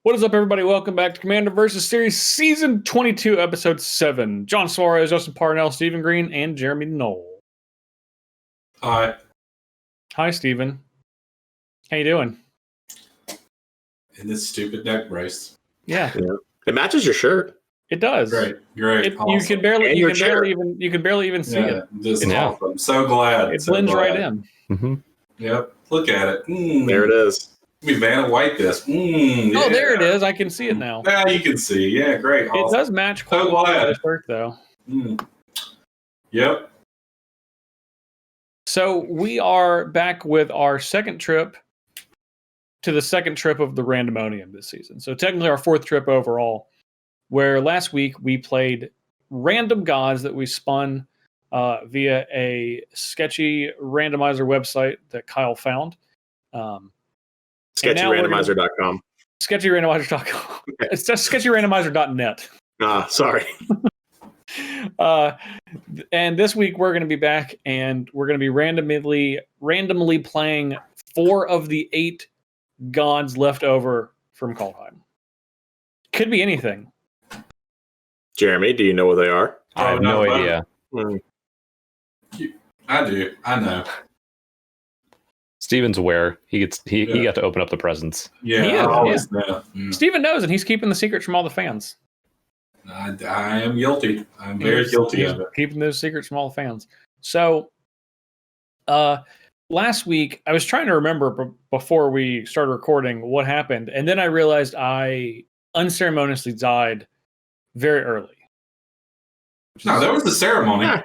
What is up, everybody? Welcome back to Commander vs. Series Season 22, Episode 7. John Suarez, Justin Parnell, Stephen Green, and Jeremy Knoll. Hi. Hi, Stephen. How you doing? In this stupid neck brace. Yeah. It matches your shirt. It does. Great. Awesome. You can barely even see it. Just awesome. I'm so glad. It blends right in. Mm-hmm. Yep. Look at it. There it is. Let me Vanna White this. Yeah. Oh, there it is. I can see it now. Now you can see. Yeah, great. Awesome. It does match quite well with the shirt, though. Yep. So we are back with our second trip to the second trip of the Randamonium this season. So technically our fourth trip overall, where last week we played random gods that we spun via a sketchy randomizer website that Kyle found. SketchyRandomizer.com. SketchyRandomizer.com. It's just SketchyRandomizer.net. Sorry. And this week we're going to be back and we're going to be randomly playing 4 of the 8 gods left over from Kaldheim. Could be anything. Jeremy, do you know what they are? I have no idea. I do. I know. Steven's aware. He got to open up the presents. Yeah, I always know. Steven knows, and he's keeping the secrets from all the fans. I am guilty. I'm very guilty of it. Keeping those secrets from all the fans. So, last week, I was trying to remember before we started recording what happened, and then I realized I unceremoniously died very early. No, there was the ceremony. Yeah,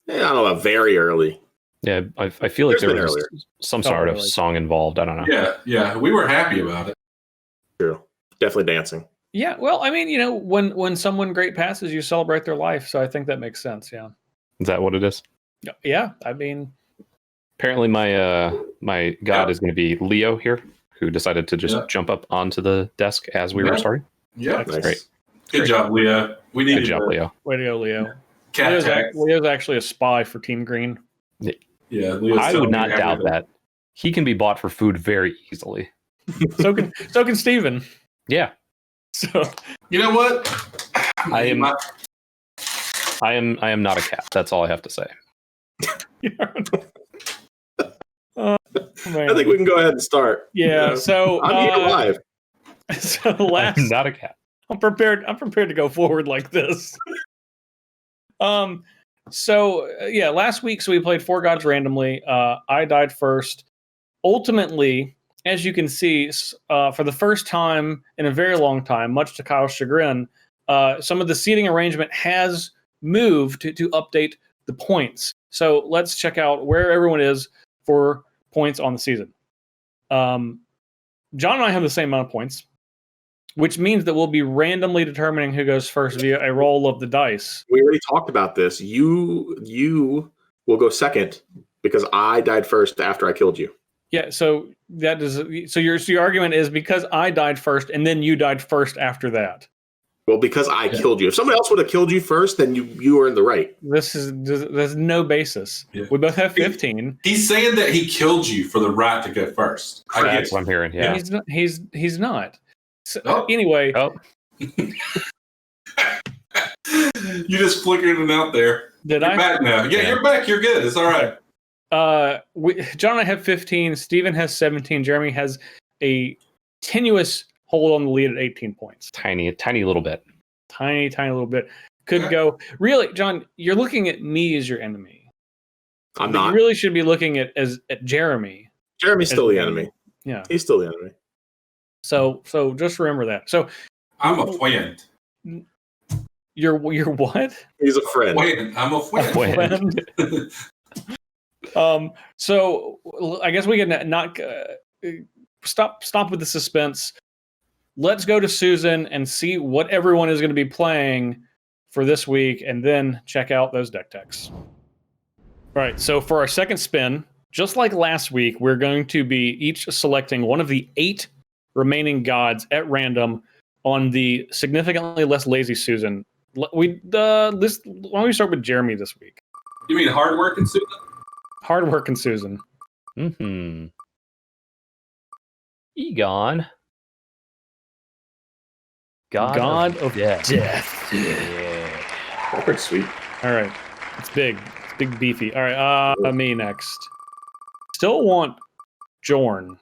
I don't know about very early. Yeah, I feel like there was some sort of song involved. I don't know. Yeah, we were happy about it. True. Definitely dancing. Yeah, well, I mean, when someone great passes, you celebrate their life, so I think that makes sense, yeah. Is that what it is? Yeah, I mean... Apparently my god is going to be Leo here, who decided to just jump up onto the desk as we were starting. Yeah, that's great. Good job, Leo. Good job, Leo. Way to go, Leo. Leo's actually a spy for Team Green. Yeah, I would not doubt that. He can be bought for food very easily. So can Steven. Yeah. So you know what? I am not a cat. That's all I have to say. I think we can go ahead and start. Yeah. So I'm here live. So I'm not a cat. I'm prepared to go forward like this. So last week, we played 4 gods randomly. I died first. Ultimately, as you can see, for the first time in a very long time, much to Kyle's chagrin, some of the seating arrangement has moved to update the points. So let's check out where everyone is for points on the season. John and I have the same amount of points, which means that we'll be randomly determining who goes first via a roll of the dice. We already talked about this. You will go second because I died first after I killed you. Yeah, so your argument is because I died first and then you died first after that. Well, because I killed you. If someone else would have killed you first, then you were in the right. There's no basis. Yeah. We both have 15. He's saying that he killed you for the right to go first. That's what I'm hearing. Yeah, he's not. So, Anyway. Oh. You just flickered it out there. You're back now. Yeah, you're back. You're good. It's all right. John and I have 15. Steven has 17. Jeremy has a tenuous hold on the lead at 18 points. Tiny little bit. Tiny little bit. Could go. Really, John, you're looking at me as your enemy. I'm not. You really should be looking at Jeremy. Jeremy's still the enemy. Yeah. He's still the enemy. So just remember that. So I'm a friend. You're what? He's a friend. I'm a friend. So I guess we can not stop with the suspense. Let's go to Susan and see what everyone is going to be playing for this week, and then check out those deck techs. All right. So for our second spin, just like last week, we're going to be each selecting one of the 8 remaining gods at random on the significantly less lazy Susan. Why don't we start with Jeremy this week? You mean hardworking Susan? Hardworking Susan. Egon. God of Death. Yeah. That's pretty sweet. All right. It's big. It's big beefy. All right. Me next. Still want Jorn.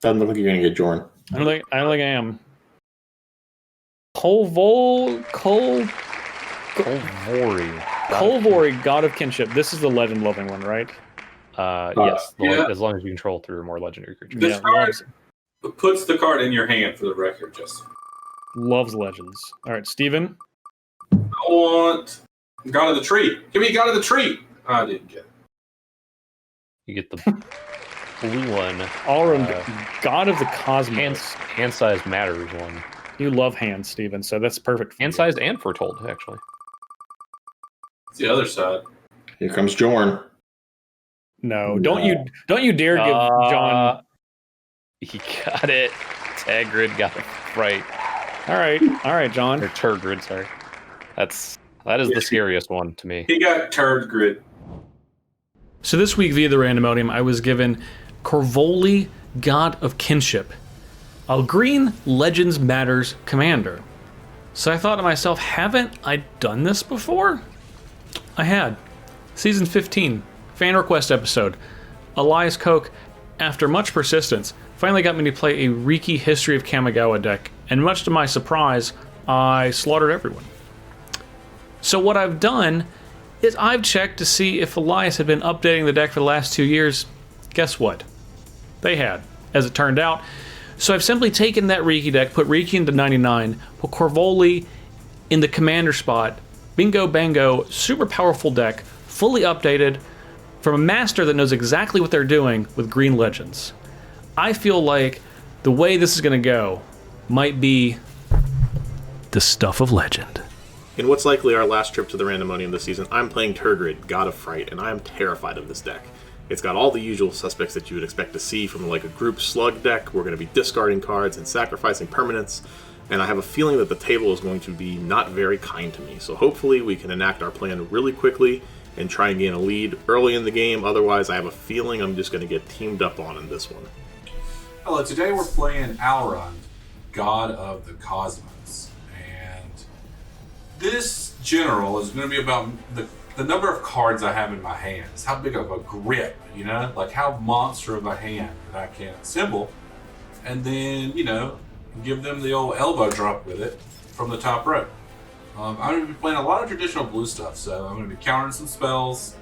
Doesn't look like you're gonna get Jorn. I don't think I am. Kolvori, God of Kinship. This is the legend loving one, right? Yes. As long as you control through more legendary creatures. This card puts the card in your hand for the record, Justin. Loves legends. All right, Steven. I want God of the Tree. Give me God of the Tree. I didn't get it. You get the blue one. God of the Cosmos. Hand-sized matters one. You love hands, Steven, so that's perfect. Hand-sized and foretold, actually. It's the other side. Here comes Jorn. No, don't you dare give John. He got it. Tagrid got it right. All right, John. Or Turgrid, sorry. That is the scariest one to me. He got Turgrid. So this week via the Randamonium, I was given Corvoli, God of Kinship, a green Legends Matters commander. So I thought to myself, haven't I done this before? I had. Season 15, fan request episode. Elias Koch, after much persistence, finally got me to play a Riki History of Kamigawa deck, and much to my surprise, I slaughtered everyone. So what I've done is I've checked to see if Elias had been updating the deck for the last 2 years. Guess what? They had, as it turned out. So I've simply taken that Riki deck, put Riki into 99, put Corvoli in the commander spot. Bingo bango, super powerful deck, fully updated, from a master that knows exactly what they're doing with green legends. I feel like the way this is going to go might be the stuff of legend. In what's likely our last trip to the Randamonium this season, I'm playing Turgrid, God of Fright, and I am terrified of this deck. It's got all the usual suspects that you would expect to see from like a group slug deck. We're going to be discarding cards and sacrificing permanents, and I have a feeling that the table is going to be not very kind to me. So hopefully we can enact our plan really quickly and try and gain a lead early in the game. Otherwise, I have a feeling I'm just going to get teamed up on in this one. Hello, today we're playing Alrund, God of the Cosmos. And this general is going to be about the number of cards I have in my hands. How big of a grip, you know? Like how monster of a hand that I can assemble. And then, you know, give them the old elbow drop with it from the top row. I'm going to be playing a lot of traditional blue stuff, so I'm going to be countering some spells,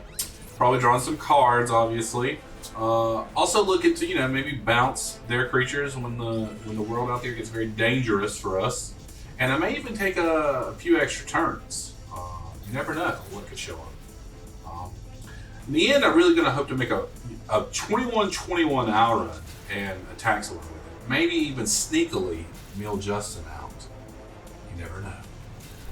probably drawing some cards, obviously. Also looking to, you know, maybe bounce their creatures when the world out there gets very dangerous for us. And I may even take a few extra turns. You never know what could show up. In the end, I'm really going to hope to make a 21-21 hour run and attack someone with it. Maybe even sneakily mill Justin out. You never know.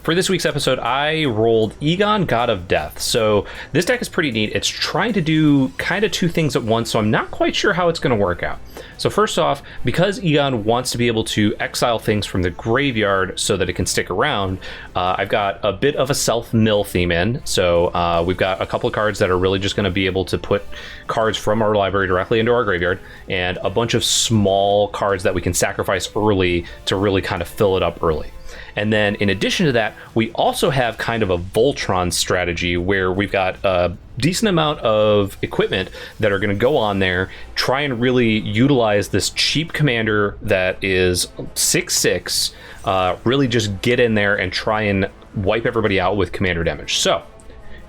For this week's episode, I rolled Egon, God of Death. So this deck is pretty neat. It's trying to do kind of two things at once, so I'm not quite sure how it's going to work out. So first off, because Egon wants to be able to exile things from the graveyard so that it can stick around, I've got a bit of a self-mill theme in. So we've got a couple of cards that are really just going to be able to put cards from our library directly into our graveyard, and a bunch of small cards that we can sacrifice early to really kind of fill it up early. And then in addition to that, we also have kind of a Voltron strategy where we've got a decent amount of equipment that are going to go on there, try and really utilize this cheap commander that is 6/6, really just get in there and try and wipe everybody out with commander damage. So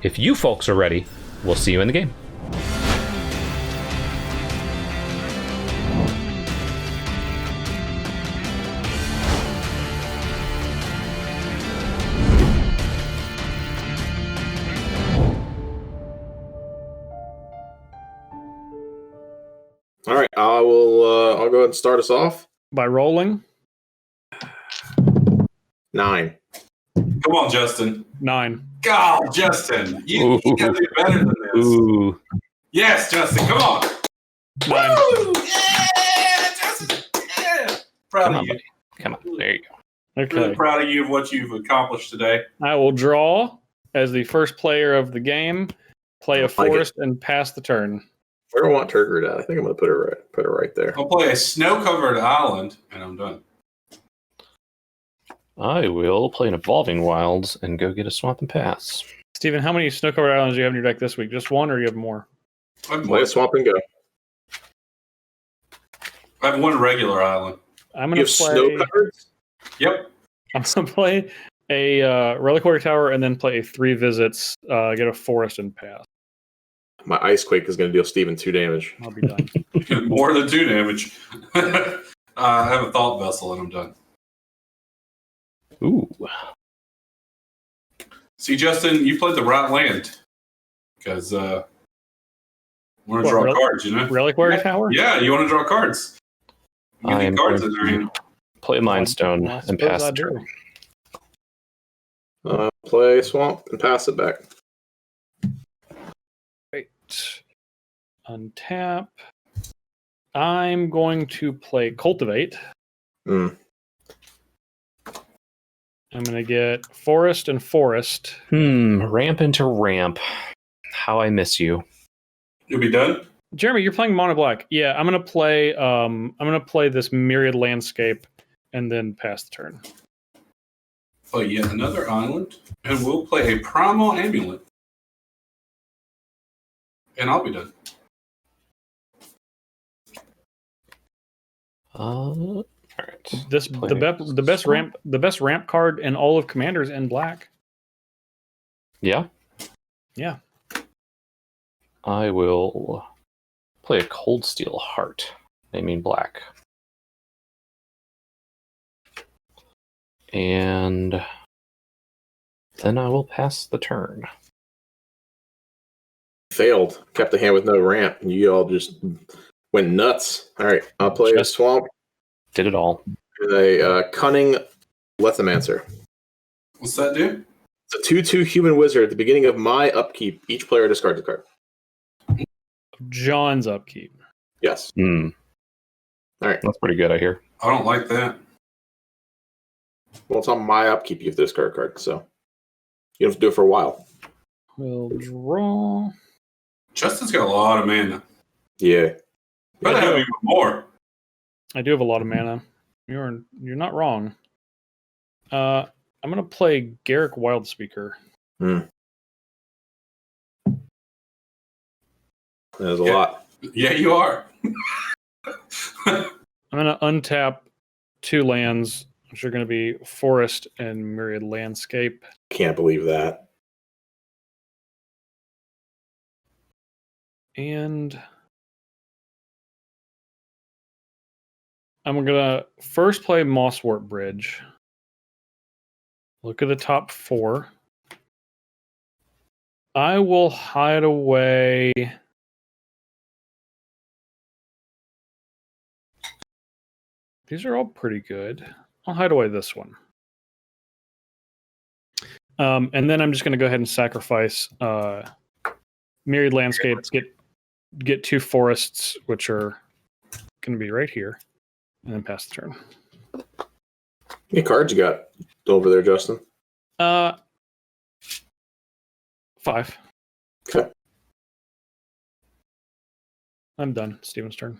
if you folks are ready, we'll see you in the game. All right, I'll go ahead and start us off. By rolling? 9. Come on, Justin. 9. God, Justin. You got to do better than this. Ooh. Yes, Justin, come on. 9. Woo! Yeah, Justin. Yeah. Proud of you. Come on, there you go. Okay. Really proud of you of what you've accomplished today. I will draw as the first player of the game, play a forest, and pass the turn. Where do I want Turgrid at? I think I'm going to put it right there. I'll play a snow-covered island, and I'm done. I will play an Evolving Wilds and go get a Swamp and Pass. Steven, how many snow-covered islands do you have in your deck this week? Just one, or you have more? Play a Swamp and go. I have one regular island. I'm You gonna have snow play. cards? Yep. I'm gonna play a Reliquary Tower and then play a 3 visits. Get a forest and pass. My Ice Quake is going to deal Steven 2 damage. I'll be done. More than 2 damage. I have a Thought Vessel and I'm done. Ooh. See, Justin, you played the right land. Because want to What, draw cards, you know? Reliquary Tower? Yeah, you want to draw cards. You I get am cards going in there. You know? Play Mind Stone Well, I and suppose pass I the turn. do. Play Swamp and pass it back. Right. Untap. I'm going to play Cultivate. Mm. I'm going to get Forest and Forest. Ramp into ramp. How I miss you. You'll be done? Jeremy, you're playing Mono Black. Yeah, I'm going to play this Myriad Landscape and then pass the turn. Play yet another island. And we'll play a Primal Amulet. And I'll be done. All right. The best ramp card in all of Commanders in black. Yeah. Yeah. I will play a Cold Steel Heart, naming black. And then I will pass the turn. Failed. Kept the hand with no ramp. And you all just went nuts. All right. I'll play a Swamp Did it all. and a Cunning Lethomancer. What's that do? It's a 2/2 human wizard. At the beginning of my upkeep, each player discards a card. John's upkeep. Yes. All right. That's pretty good, I hear. I don't like that. Well, it's on my upkeep. You have to discard a card, so you don't have to do it for a while. We'll draw. Justin's got a lot of mana. Yeah. But I have even more. I do have a lot of mana. You're not wrong. I'm gonna play Garrick Wildspeaker. There's a lot. Yeah, you are. I'm gonna untap 2 lands, which are gonna be Forest and Myriad Landscape. Can't believe that. And I'm gonna first play Mosswort Bridge. Look at the top 4. I will hide away. These are all pretty good. I'll hide away this one. And then I'm just going to go ahead and sacrifice Myriad Landscapes, get 2 forests, which are going to be right here, and then pass the turn. How many cards you got over there, Justin? 5. Okay. I'm done. Steven's turn.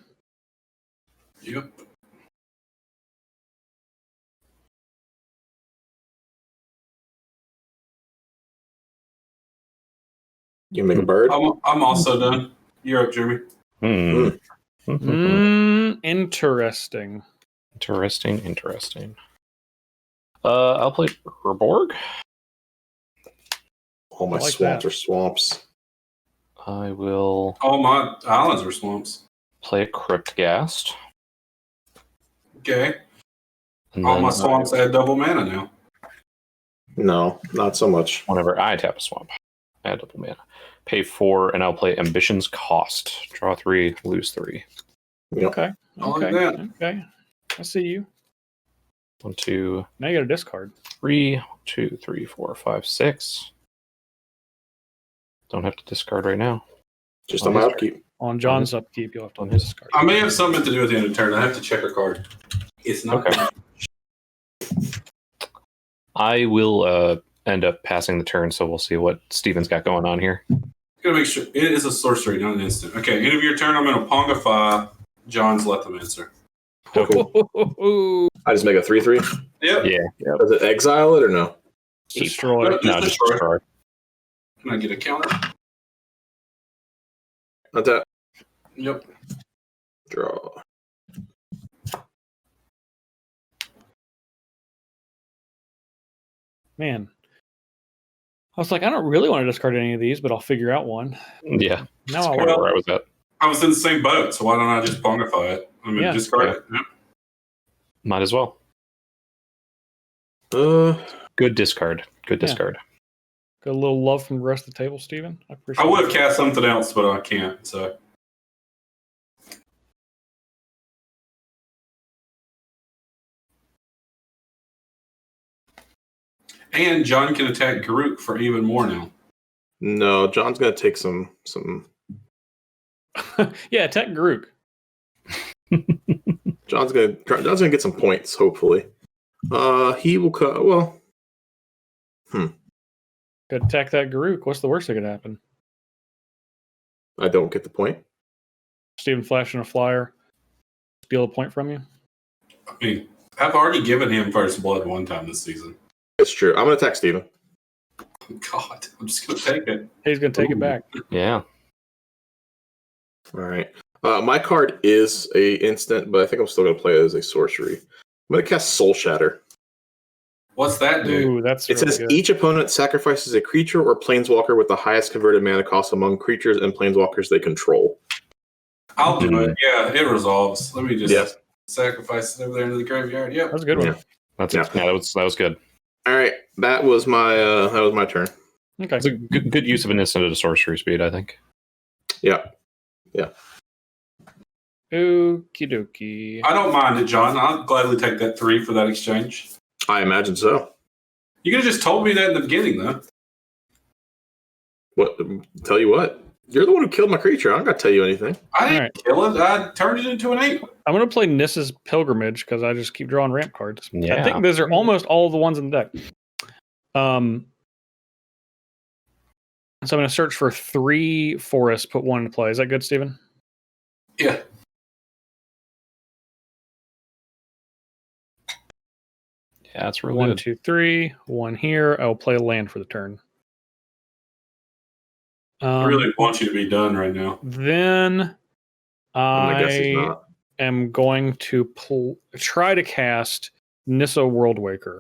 Yep. You make a bird? I'm also done. You're up, Jeremy. Interesting. Interesting. I'll play Urborg. All my I like swamps that. are swamps. I will All my islands are swamps. play a Cryptghast. Okay. And All then my swamps add double mana now. No, not so much. whenever I tap a swamp, I add double mana. Pay 4, and I'll play Ambition's Cost. Draw 3, lose 3. Yep. Okay. I like Okay. that. Okay. I see you. 1, 2, Now you got a discard. 3, 2, 3, 4, 5, 6. Don't have to discard right now. Just on my upkeep. On John's upkeep, you'll have to On his- discard. I may have something to do at the end of the turn. I have to check a card. It's not. Okay. I will end up passing the turn, so we'll see what Steven's got going on here. Gotta make sure it is a sorcery, not an instant. Okay, end of your turn. I'm gonna Pongify John's Lethomancer. Cool. I just make a 3/3. Yep. Yeah. Does it exile it or no? Destroy. No, just destroy. Can I get a counter? Not that. Yep. Draw. Man. I was like, I don't really want to discard any of these, but I'll figure out one. Yeah. Now That's I kind of will. where I was at. I was in the same boat, so why don't I just bonify it? I mean, Yeah. discard it. Yep. Might as well. Good discard. Good discard. Got a little love from the rest of the table, Steven. I appreciate I would have it. cast something else, but I can't. So. And John can attack Garuk for even more now. No, John's gonna take some. Yeah, attack Garuk. John's gonna get some points. Hopefully, he will cut. Well, Could attack that Garuk. What's the worst that could happen? I don't get the point. Steven flashing a flyer. Steal a point from you. I mean, I've already given him first blood one time this season. It's true. I'm gonna attack Steven. God, I'm just gonna take it. He's going to take it Ooh. back. Yeah. All right. My card is a instant, but I think I'm still gonna play it as a sorcery. I'm gonna cast Soul Shatter. What's that do? Ooh, that's It really says good. each opponent sacrifices a creature or planeswalker with the highest converted mana cost among creatures and planeswalkers they control. I'll do it. Yeah, it resolves. Let me just Yes. sacrifice it over there into the graveyard. Yep. That was a good one. Yeah. That was good. All right, that was my turn. Okay. It's a good use of an instant at a sorcery speed, I think. Yeah. Okie dokie. I don't mind it, John. I'll gladly take that 3 for that exchange. I imagine so. You could have just told me that in the beginning, though. What? Tell you what, you're the one who killed my creature. I'm not gonna tell you anything. I didn't All right. kill it. I turned it into an 8. I'm going to play Nissa's Pilgrimage because I just keep drawing ramp cards. I Yeah. think those are almost all the ones in the deck. So I'm going to search for 3 forests, put 1 into play. Is that good, Steven? Yeah. Yeah, that's really 1, good. 2, 3. 1 here. I'll play land for the turn. I really want you to be done right now. Then I guess he's I not. am going to try to cast Nissa Worldwaker.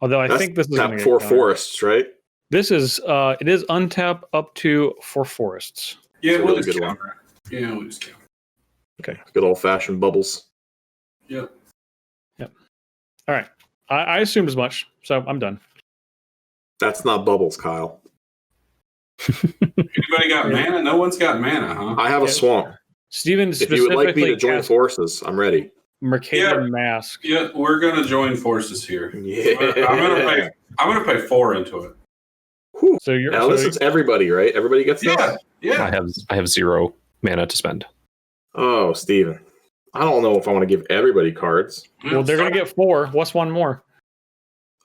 Although I think this is tap going to 4 forests, right? This is it is untap up to 4 forests. Yeah, It's a we'll really just good one. counter it. Yeah, we'll just counter Okay, good old fashioned bubbles. it. Yep. All right. I assumed as much, so I'm done. That's not bubbles, Kyle. Anybody got mana? No one's got mana, huh? I have a Yeah. swamp. Steven If you would like me specifically to join cast forces, I'm ready. Mercadian Mask. Yeah, we're gonna join forces here. Yeah. I'm gonna pay 4 into it. Whew. So you're Now so this is everybody, right? Everybody gets this? Yeah. I have 0 mana to spend. Oh, Steven. I don't know if I want to give everybody cards. well, they're going to get 4. What's one more?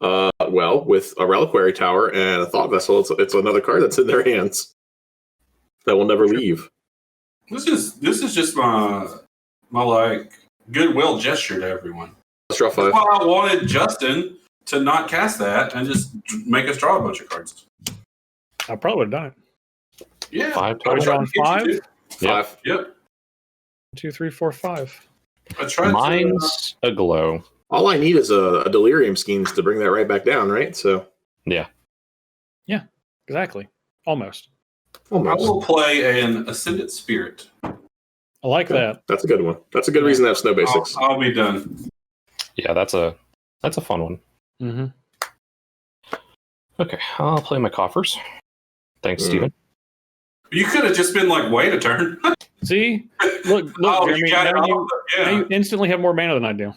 Well, with a reliquary tower and a thought vessel, it's another card that's in their hands that will never leave. This is just my like goodwill gesture to everyone. Let's draw 5. Well, I wanted Justin to not cast that and just make us draw a bunch of cards. I probably would have done it. Yeah. 5 I total. tried to get you 5? to. 5. Yep. 2, 3, 4, 5. I tried Mine's a glow. All I need is a delirium schemes to bring that right back down, right? So Yeah. Exactly. Almost. I almost. will play an Ascendant Spirit. I like that. That's a good one. That's a good reason to have snow basics. I'll be done. Yeah, that's a fun one. Mm-hmm. Okay, I'll play my coffers. Thanks, Mm. Steven. You could have just been like, wait a turn. See? Look, Oh, Jeremy, you got it now all. now you instantly have more mana than I do.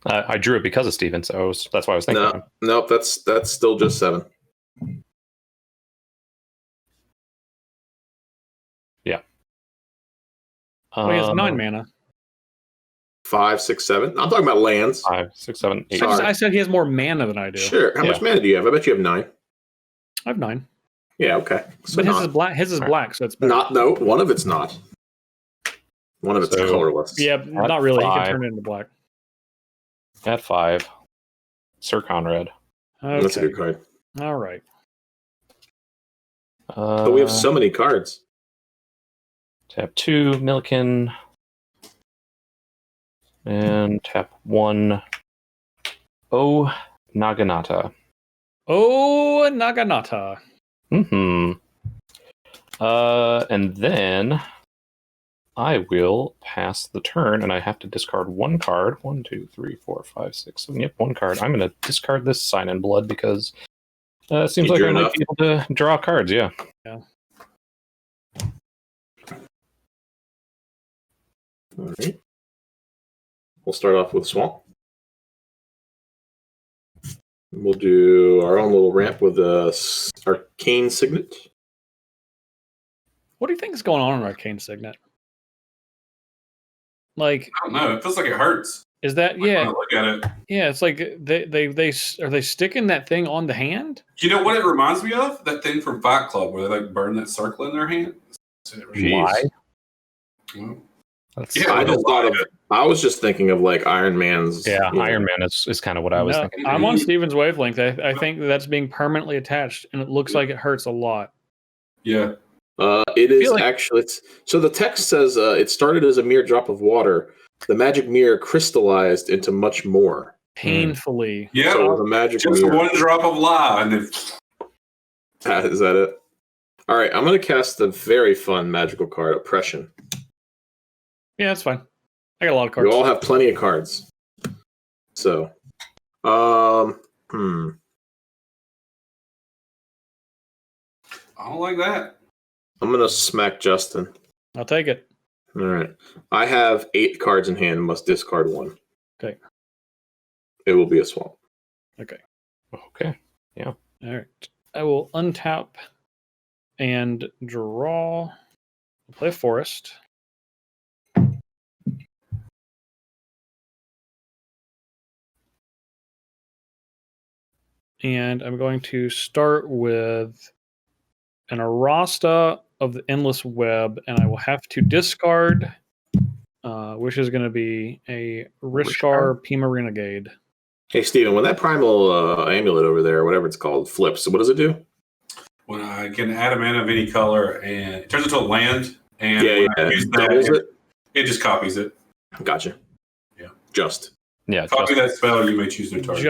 I drew it because of Steven, so that's why I was thinking. of him. Nope, that's still just 7. He has 9 mana. 5, 6, 7. I'm talking about lands. 5, 6, 7, 8. Sorry. I said he has more mana than I do. Sure. How much Yeah. mana do you have? I bet you have 9. I have 9. Yeah, okay. So But his not, is black. His is Alright. black, so it's better. no, one of it's not. One of it's So, colorless. Yeah, not really. He can 5. turn it into black. At 5, Sir Conrad. Okay. That's a good card. All right. But we have so many cards. Tap 2, Milliken. And tap 1, Oh Naginata. Oh, Naginata. Mm-hmm. And then I will pass the turn, and I have to discard one card. 1, 2, 3, 4, 5, 6, 7. Yep, one card. I'm going to discard this Sign in Blood because it seems You like drew I might enough? be able to draw cards, yeah. All right. We'll start off with Swamp. We'll do our own little ramp with a Arcane Signet. What do you think is going on in Arcane Signet? Like, I don't know. It feels like it hurts. is that When I yeah? look at it. Yeah, it's like they are they sticking that thing on the hand? You know what it reminds me of? That thing from Fight Club where they like burn that circle in their hand. Why? Well, That's, Yeah, I just thought of. I was just thinking of like Iron Man's. yeah, you know, Iron Man is kind of what I was No, thinking. I'm on Steven's wavelength. I think that's being permanently attached, and it looks like it hurts a lot. yeah. It is like- actually. So the text says it started as a mere drop of water. The magic mirror crystallized into much more. Painfully. Yeah. So the magic Just mirror. one drop of lava and then Is that it? All right, I'm going to cast the very fun magical card, Oppression. Yeah, that's fine. I got a lot of cards. You all have plenty of cards. So, I don't like that. I'm going to smack Justin. I'll take it. All right. I have 8 cards in hand, must discard 1. Okay. It will be a swamp. Okay. Okay. All right. I will untap and draw. I'll play a forest. And I'm going to start with an Arasta of the Endless Web, and I will have to discard, which is going to be a Rishkar Pima Renegade. Hey, Steven, when that primal amulet over there, whatever it's called, flips, what does it do? When I can add a mana of any color and it turns into a land, and Yeah, when I use that, doubles it? it just copies it. Gotcha. Yeah. Just. Yeah, Copy that spell, you may choose new target.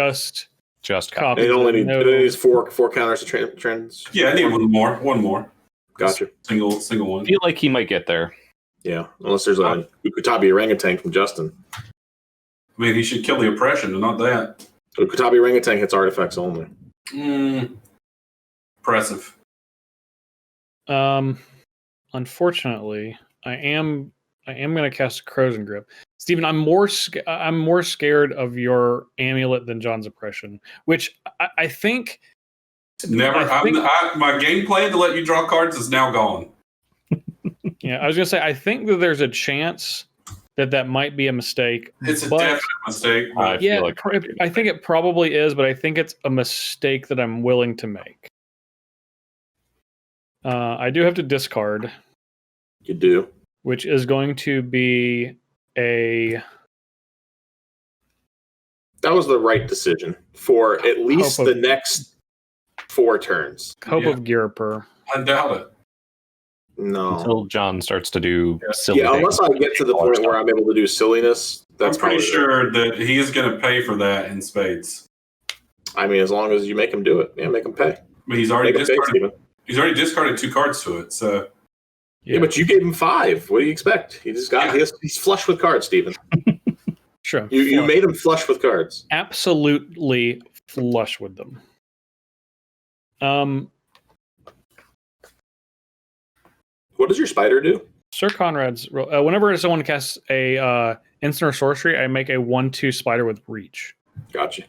just Copy. And it only No. needs four counters to trends. Yeah, I need one more. Gotcha. Single I one. feel like he might get there. Yeah, unless there's a Ukutabi orangutan from Justin. I mean, he should kill the oppression, and not that. Ukutabi orangutan hits artifacts only. Impressive. Unfortunately, I am going to cast a Crozen Grip. Stephen, I'm more scared of your amulet than John's oppression, which I think. My game plan to let you draw cards is now gone. Yeah, I was going to say I think that there's a chance that might be a mistake. It's a but- definite mistake. I But Yeah, feel like I think it probably is, but I think it's a mistake that I'm willing to make. I do have to discard, You do. which is going to be a That was the right decision for at least Hope of- the next 4 turns. Hope Yeah. of Girper. I doubt it. No. until John starts to do silly Yeah, unless I things. get to the point where I'm able to do silliness. That's I'm pretty probably sure that he is going to pay for that in spades. I mean, as long as you make him do it. Yeah, make him pay. I mean, he's already Make him pay, discarded. Steven. He's already discarded 2 cards to it. So Yeah, but you gave him 5. What do you expect? He just got he's flush with cards, Steven. Sure. You Flush. made him flush with cards. Absolutely flush with them. What does your spider do? Sir Conrad's whenever someone casts a instant or sorcery, I make a 1/2 spider with reach, Gotcha.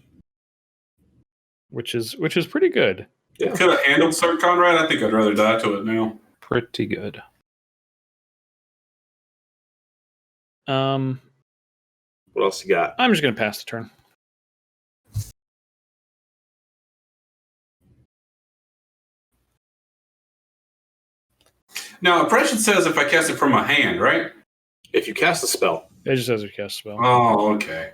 which is pretty good. Yeah. could have handled Sir Conrad. I think I'd rather die to it now. Pretty good. What else you got? I'm just gonna pass the turn. Now, oppression says if I cast it from my hand, right? If you cast a spell. It just says you cast a spell. Oh, okay.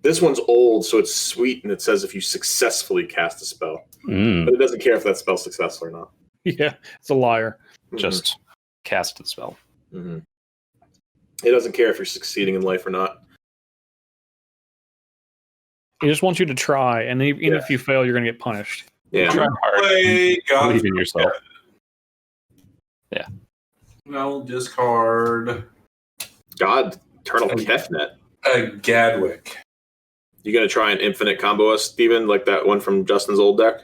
This one's old, so it's sweet, and it says if you successfully cast a spell. But it doesn't care if that spell's successful or not. Yeah, it's a liar. Just cast the spell. Mm-hmm. It doesn't care if you're succeeding in life or not. He just wants you to try, and even if you fail, you're going to get punished. Yeah. Try hard. Believe in yourself. Yeah. No, discard. God, Eternal Kefnet. Gadwick. You gonna try an infinite combo us, Steven, like that one from Justin's old deck?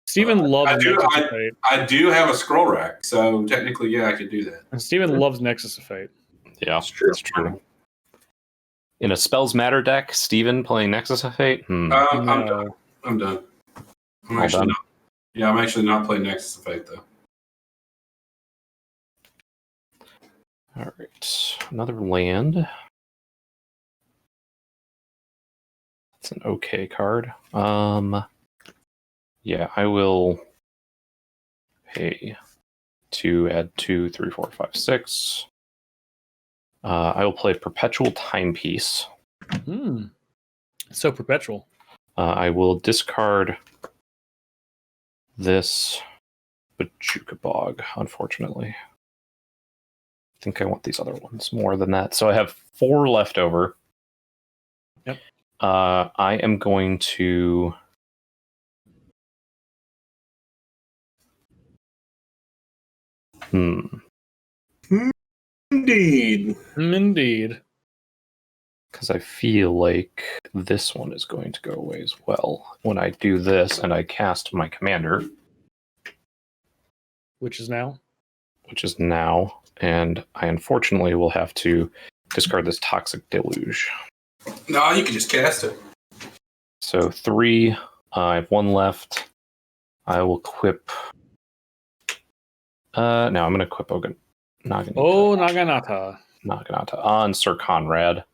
Steven loves Nexus of Fate. I do have a scroll rack, so technically, yeah, I could do that. And Steven loves Nexus of Fate. Yeah, That's true. That's true. In a Spells Matter deck, Steven playing Nexus of Fate? I'm done. I'm done. I'm actually not playing Nexus of Fate, though. All right. Another land. It's an okay card. Yeah, I will pay to add 2, 3, 4, 5, 6. I will play Perpetual Timepiece. So perpetual. I will discard this Bajuka Bog, unfortunately. I think I want these other ones more than that. So I have 4 left over. Yep. I am going to... Indeed. Indeed. Because I feel like this one is going to go away as well. When I do this and I cast my commander. Which is now? Which is now. And I unfortunately will have to discard this Toxic Deluge. No, you can just cast it. So 3. I have 1 left. I will equip... no, I'm going to equip Naginata. Oh, Naginata. Naginata on Sir Conrad.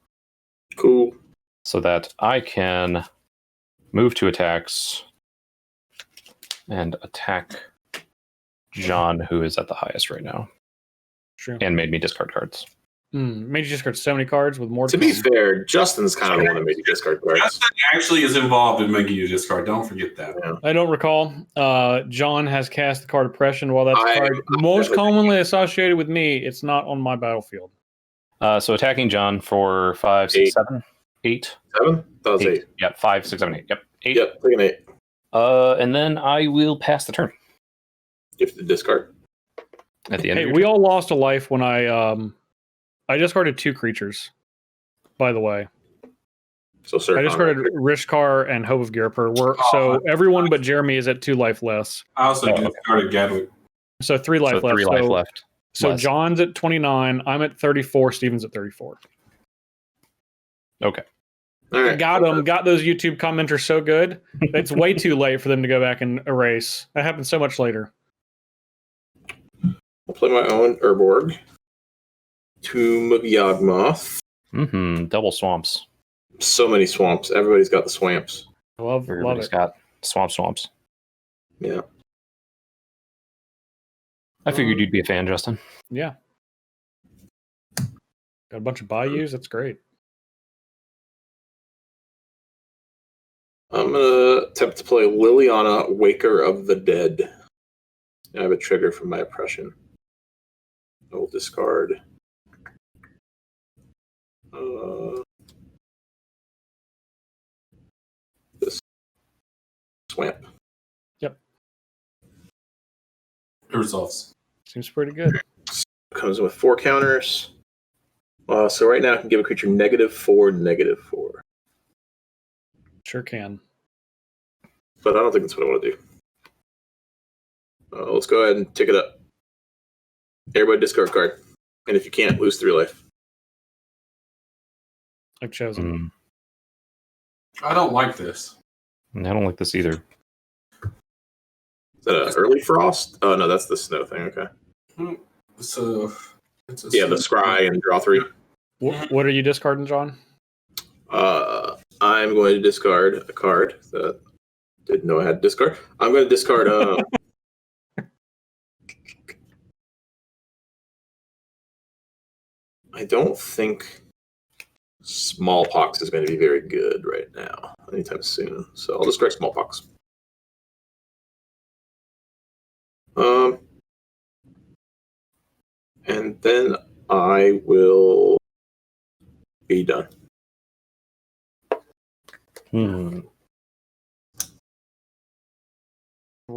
Cool. So that I can move 2 attacks and attack John, who is at the highest right now. True. And made me discard cards. Made you discard 70 cards with more to be fair, Justin's kind of the one that made you discard cards. Justin actually is involved in making you discard. Don't forget that. Yeah. I don't recall. John has cast the card Oppression. While that's the card most commonly associated with me, it's not on my battlefield. So attacking John for 5, 6, 7, 8. 7? That was 8. Yep, 5, 6, 7, 8. Yep, 8. Yep, take an 8. And then I will pass the turn. You have to discard. At the end. Hey, we all lost a life when I discarded 2 creatures. By the way, So Sir I discarded Rishkar and Hope of Girper. So everyone but Jeremy is at 2 life less. I also discarded Gadwick. So 3 life left. 3 life left. So less. John's at 29. I'm at 34. Steven's at 34. Okay. All right. Got them. Got those YouTube commenters so good. It's way too late for them to go back and erase. That happened so much later. I'll play my own Urborg. Tomb of Yawgmoth. Double swamps. So many swamps. Everybody's got the swamps. Love Everybody's it. got swamps. Yeah. I figured you'd be a fan, Justin. Yeah. Got a bunch of bayous. That's great. I'm going to attempt to play Liliana, Waker of the Dead. I have a trigger from my oppression. I will discard. This swamp. Yep. It resolves. Seems pretty good. Comes with 4 counters. So right now I can give a creature -4, -4. Sure can. But I don't think that's what I want to do. Let's go ahead and tick it up. Everybody discard card. And if you can't, lose 3 life. I've chosen. I don't like this. I don't like this either. Is that an early frost? Oh, no, that's the snow thing. Okay. So, Yeah, the scry and draw 3. What are you discarding, John? I'm going to discard a card that didn't know I had to discard. I'm going to discard I don't think smallpox is going to be very good right now, anytime soon. So I'll discard smallpox. And then I will be done.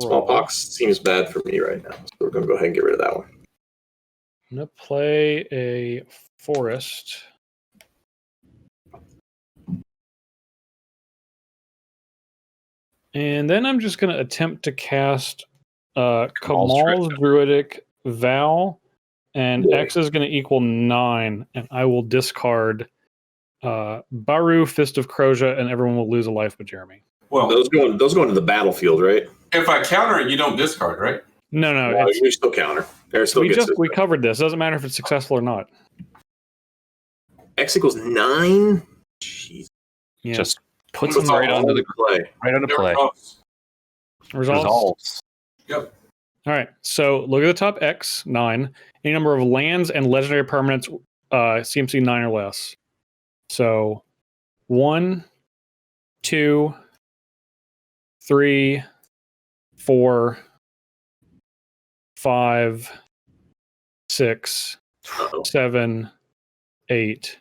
Smallpox seems bad for me right now, so we're going to go ahead and get rid of that one. I'm going to play a forest. And then I'm just going to attempt to cast Kamal's Druidic Vow, and X is going to equal 9, and I will discard Baru, Fist of Croja, and everyone will lose a life but Jeremy. Well, those go into the battlefield, right? If I counter it, you don't discard, right? No, you still counter. We covered this. Doesn't matter if it's successful or not. X equals 9. Jeez. Yeah. Just puts them right onto the play. Right onto play. Resolves. Yep. All right. So look at the top X, 9. Any number of lands and legendary permanents, CMC 9 or less. So 1, 2, 3, 4, 5, 6, 7, 8,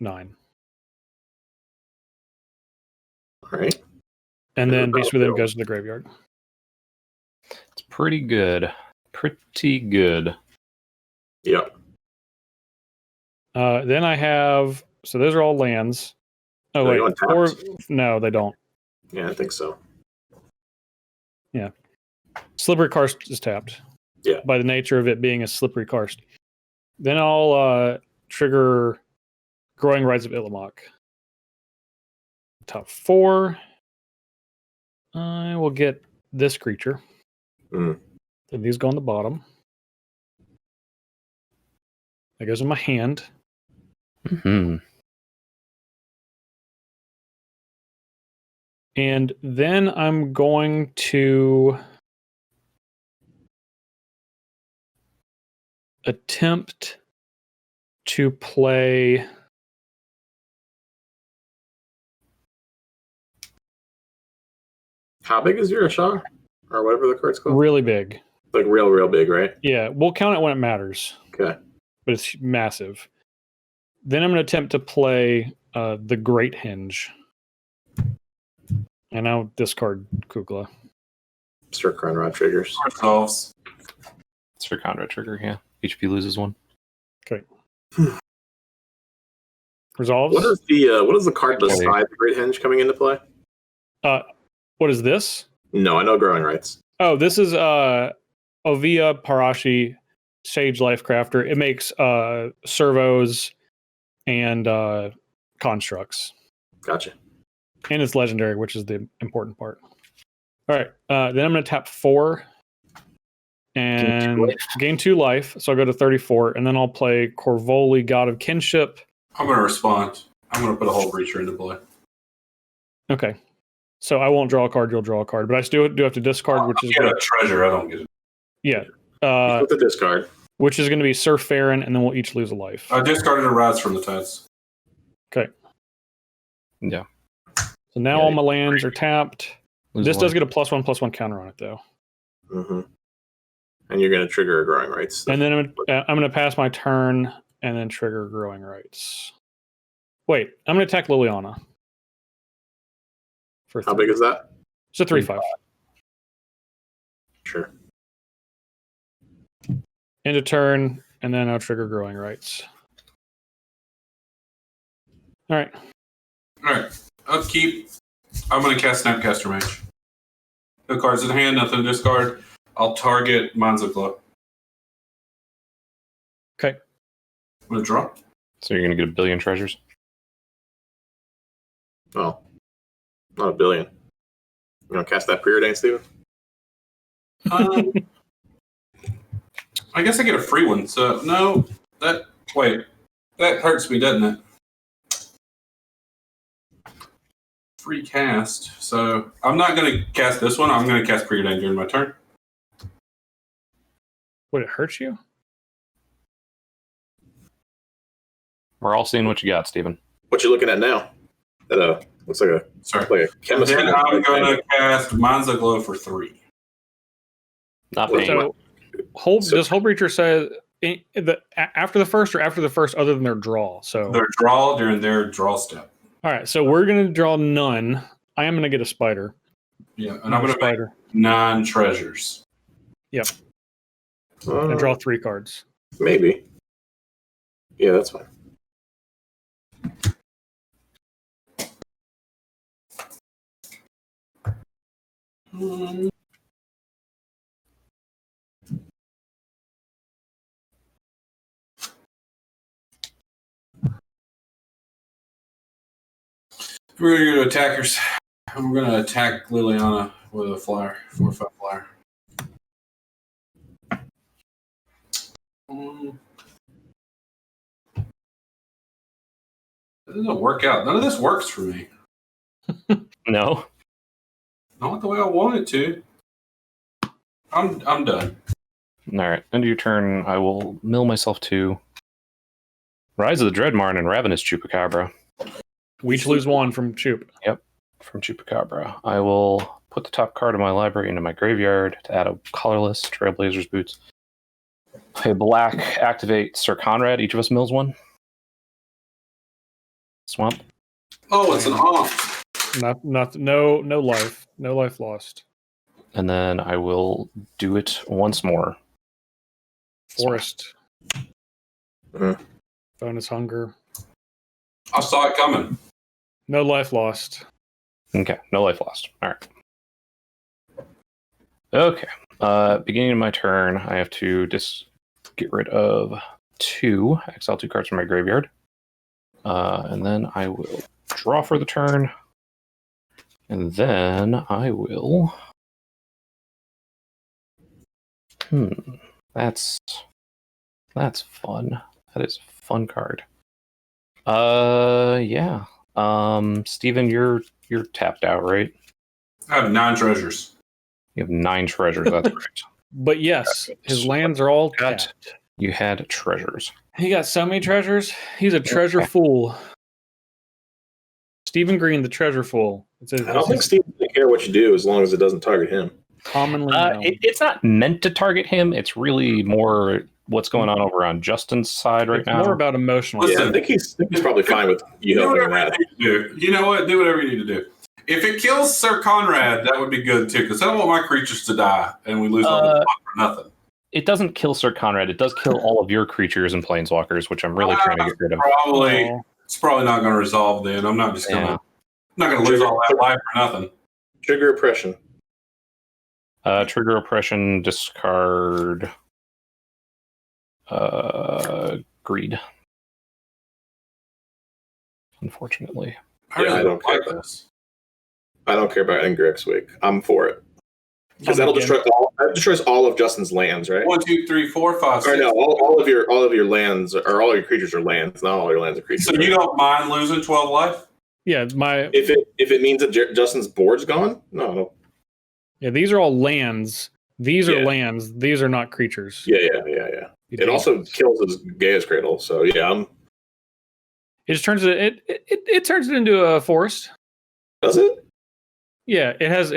9. All right. And then Beast Within goes to the graveyard. It's pretty good. Pretty good. Yep. Then I have, so those are all lands. Oh, wait. No, they don't. Yeah, I think so. Yeah. Slippery Karst is tapped. Yeah. By the nature of it being a Slippery Karst. Then I'll trigger Growing Rides of Illamoc. Top 4. I will get this creature. Mm. And these go on the bottom. That goes in my hand. Mm-hmm. And then I'm going to attempt to play How big is your Ashar? Or whatever the card's called? really big. Like real big, right? Yeah, we'll count it when it matters. Okay. But it's massive. Then I'm going to attempt to play the Great Hinge. And I'll discard Kukla. Sir Conrad triggers. Resolves. Sir Conrad trigger, yeah. HP loses 1. Okay. Resolves. What is the card beside the Great Hinge coming into play? What is this? No, I know Growing Rights. Oh, this is Ovia Parashi Sage Lifecrafter. It makes servos and constructs. Gotcha. And it's legendary, which is the important part. All right. Then I'm going to tap 4 and gain 2 life. So I'll go to 34. And then I'll play Corvoli, God of Kinship. I'm going to respond. I'm going to put a whole breacher into play. Okay. So I won't draw a card. You'll draw a card. But I still do have to discard, which is get a treasure. I don't get it. Yeah. With the discard. Which is going to be Sir Farron, and then we'll each lose a life. I discarded a Rise from the Tides. Okay. Yeah. So now all my lands are tapped. This 1. does get a +1/+1 counter on it, though. Mm-hmm. And you're going to trigger a Growing Rights. And then I'm going to pass my turn and then trigger Growing Rights. Wait, I'm going to attack Liliana. How big is that? It's a 3/5. Sure. End of turn, and then I'll trigger Growing Rights. All right. All right. Upkeep. I'm going to cast Snapcaster Mage. No cards in hand, nothing to discard. I'll target Manza Glow. Okay. I'm going to draw. So you're going to get a billion treasures? Oh. Not a billion. You going to cast that preordain, Steven? I guess I get a free one. So, no. That hurts me, doesn't it? Free cast. So, I'm not going to cast this one. I'm going to cast preordain during my turn. Would it hurt you? We're all seeing what you got, Steven. What you looking at now? That looks like a chemistry. Then I'm going to cast Minds of Glow for 3. Not paying. So, does Hullbreacher say after the first or after the first, other than their draw? So their draw during their draw step. All right, so we're going to draw none. I am going to get a spider. Yeah, and I'm going to make 9 treasures. Yep. And draw 3 cards. Maybe. Yeah, that's fine. We're going to go to attackers. We're going to attack Liliana with a flyer, 4/5 flyer. It doesn't work out. None of this works for me. No. Not the way I want it to. I'm done. All right. End of your turn. I will mill myself to Rise of the Dreadmarn and Ravenous Chupacabra. We each lose 1 from Chup. Yep, from Chupacabra. I will put the top card of my library into my graveyard to add a colorless Trailblazer's Boots. Play black, activate Sir Conrad. Each of us mills 1. Swamp. Oh, it's an off. No life. No life lost. And then I will do it once more. Forest. Bonus hunger. I saw it coming. No life lost. Okay, no life lost. All right. Okay. Beginning of my turn, I have to get rid of 2, exile 2 cards from my graveyard. And then I will draw for the turn. And then I will... That's fun. That is a fun card. Yeah. Steven, you're tapped out, right? I have 9 treasures. You have 9 treasures, that's right. But yes, his lands are all tapped. You had treasures. He got so many treasures. He's a treasure fool. Stephen Green, the treasure fool. I don't think Steven doesn't care what you do as long as it doesn't target him. Commonly known. It's not meant to target him. It's really more what's going on over on Justin's side right now. More about emotional. Yeah, I think he's probably fine with you helping that. You know what? Do whatever you need to do. If it kills Sir Conrad, that would be good too, because I don't want my creatures to die and we lose all the fun for nothing. It doesn't kill Sir Conrad. It does kill all of your creatures and planeswalkers, which I'm really trying to get rid of. It's probably not going to resolve then. I'm not just going to. I'm not going to lose all that life for nothing. Trigger oppression. Trigger oppression. Discard. Greed. Unfortunately. I don't care about this. I don't care about Ingrick's Wake. I'm for it. Because that'll destroys all of Justin's lands, right? 1, 2, 3, 4, 5, 6. Or no, all of your lands, or all your creatures are lands. Not all your lands are creatures. So you don't mind losing 12 life? Yeah, if it means that Justin's board's gone, no. Yeah, these are all lands. These are lands. These are not creatures. Yeah. It also kills his Gaia's Cradle. So yeah, it just turns it turns it into a forest. Does it? Yeah, it has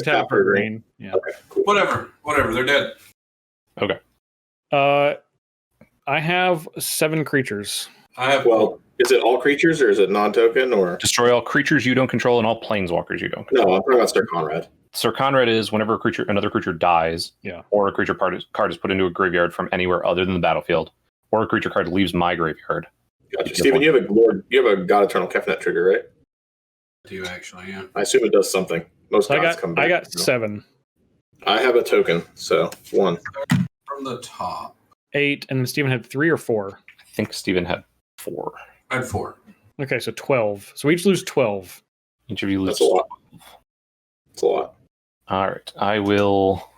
tap for green. Yeah. Okay, cool. Whatever. They're dead. Okay. I have 7 creatures. Is it all creatures or is it non-token or destroy all creatures you don't control and all planeswalkers you don't control? No, I'm talking about Sir Conrad. Sir Conrad is whenever another creature dies, or a creature card is put into a graveyard from anywhere other than the battlefield, or a creature card leaves my graveyard. Gotcha. Steven, you have a God Eternal Kefnet trigger, right? I do actually, yeah. I assume it does something. Most gods come back. I got 7. I have a token, so 1. From the top. 8, and then Steven had 3 or 4. I think Steven had 4. I had 4. Okay, so 12. So we each lose 12. Each of you lose. That's a lot. That's a lot. All right, I will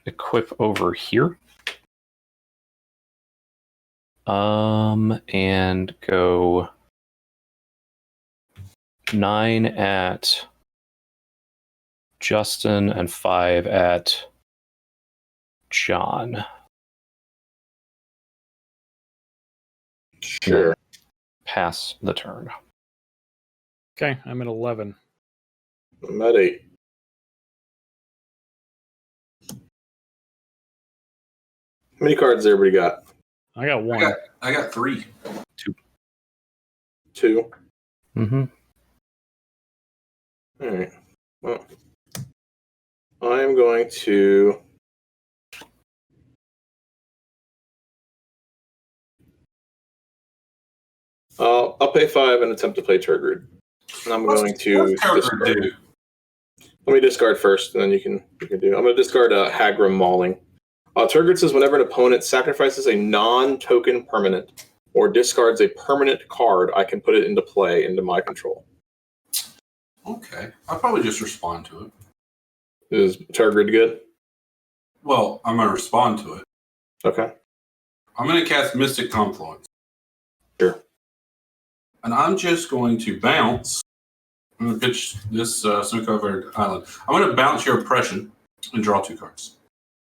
equip over here. And go 9 at Justin and 5 at John. Sure. Pass the turn. Okay, I'm at 11. I'm at 8. How many cards has everybody got? I got 1. I got 3. 2. Mm-hmm. All right. Well, I'm going to. I'll pay 5 and attempt to play Turgid. And I'm going to discard. Do? Let me discard first, and then you can do. I'm going to discard Hagram Mauling. Turgid says whenever an opponent sacrifices a non-token permanent or discards a permanent card, I can put it into play into my control. Okay. I'll probably just respond to it. Is Turgid good? Well, I'm going to respond to it. Okay. I'm going to cast Mystic Confluence. Sure. And I'm just going to bounce. I'm going to pitch this snow-covered island. I'm going to bounce your Oppression and draw 2 cards.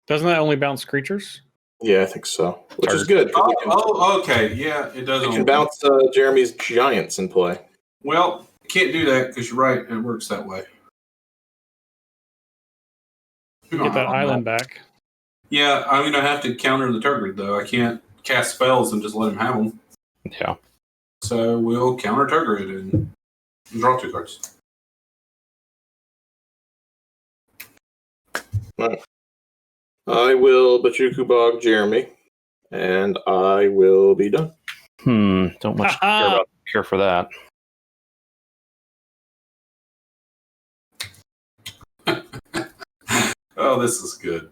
Doesn't that only bounce creatures? Yeah, I think so. Which is good. Okay. Yeah, it does. You can bounce Jeremy's Giants in play. Well, I can't do that because you're right. It works that way. Get that island back. Yeah, I'm going to have to counter the Turgid, though. I can't cast spells and just let him have them. Yeah. So we'll counter Turgid and draw 2 cards. Right. I will Bachuku Bog Jeremy, and I will be done. Don't much care for that. Oh, this is good.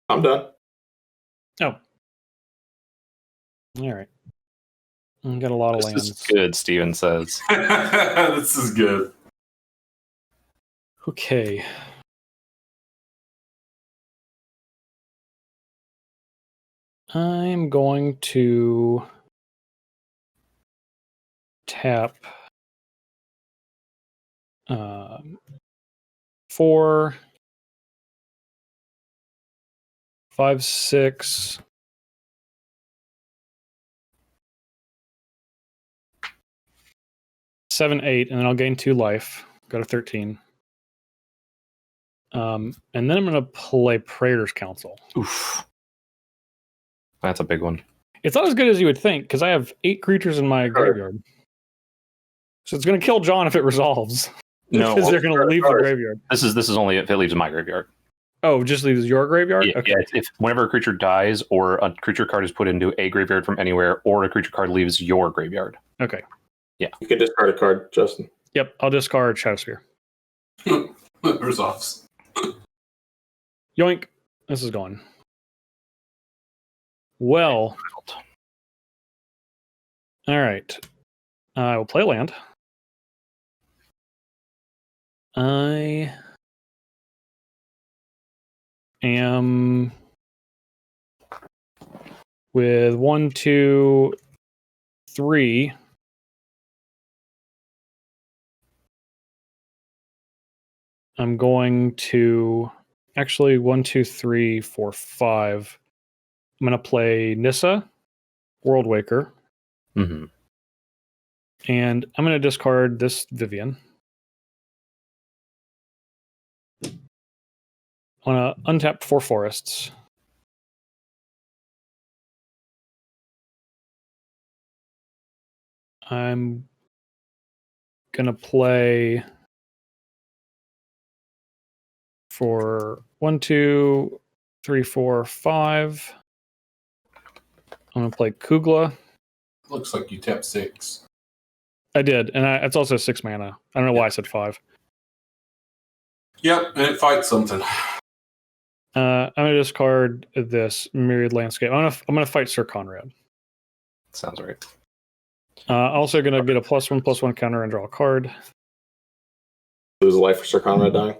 I'm done. Oh. All right. I got a lot of This lands. is good, Steven says. This is good. Okay. I'm going to tap 4, 5, 6, 7, 8, and then I'll gain 2 life. Go to 13. And then I'm going to play Praetor's Council. Oof. That's a big one. It's not as good as you would think, because I have 8 creatures in my graveyard. So it's going to kill John if it resolves. No, because they're going to leave the graveyard. This is only if it leaves my graveyard. Oh, just leaves your graveyard? Yeah, okay. yeah, if whenever a creature dies or a creature card is put into a graveyard from anywhere or a creature card leaves your graveyard. Okay. Yeah. You can discard a card, Justin. Yep, I'll discard Shadowsphere. Resolves. Yoink. This is gone. Well. All right. I will play land. I am with 1, 2, 3. I'm going to actually 1, 2, 3, 4, 5. I'm going to play Nissa, World Waker, Mm-hmm. and I'm going to discard this Vivian. On a untapped 4 forests. I'm going to play for 1, 2, 3, 4, 5. I'm going to play Kugla. Looks like you tapped 6. I did, and it's also 6 mana. I don't know why I said 5. Yep, and it fights something. I'm going to discard this Myriad Landscape. I'm going to fight Sir Conrad. Sounds right. Also going to get a +1/+1 counter and draw a card. Lose a life for Sir Conrad dying.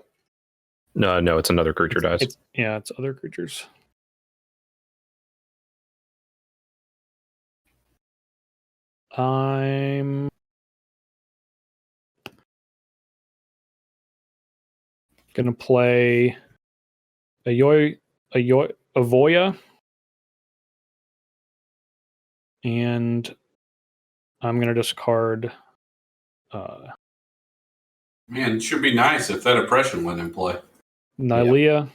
No, it's another creature dies. It's other creatures. I'm going to play Avoya. And I'm going to discard. Man, it should be nice if that oppression went in play. Nylea.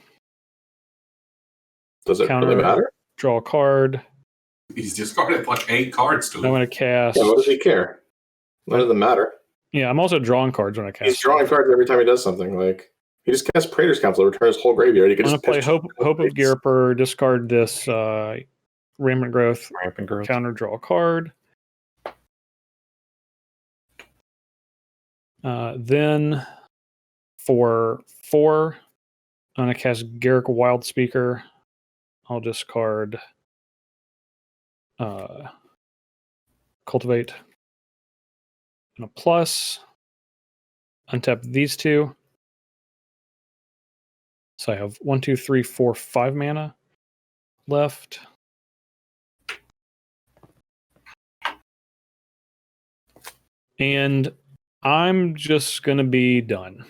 Does it Counter. really matter? Draw a card. He's discarded like 8 cards to I'm him. going to cast. Yeah, what does he care? None of them matter. Yeah, I'm also drawing cards when I cast. He's drawing cards every time he does something. Like he just casts Praetor's Council, returns whole graveyard. He could I'm just going to play Hope of Girper, discard this Rampant Growth, counter, draw a card. Then for 4, I'm going to cast Garrick Wildspeaker. I'll discard Cultivate and a plus. Untap these 2. So I have 1, 2, 3, 4, 5 mana left. And I'm just going to be done.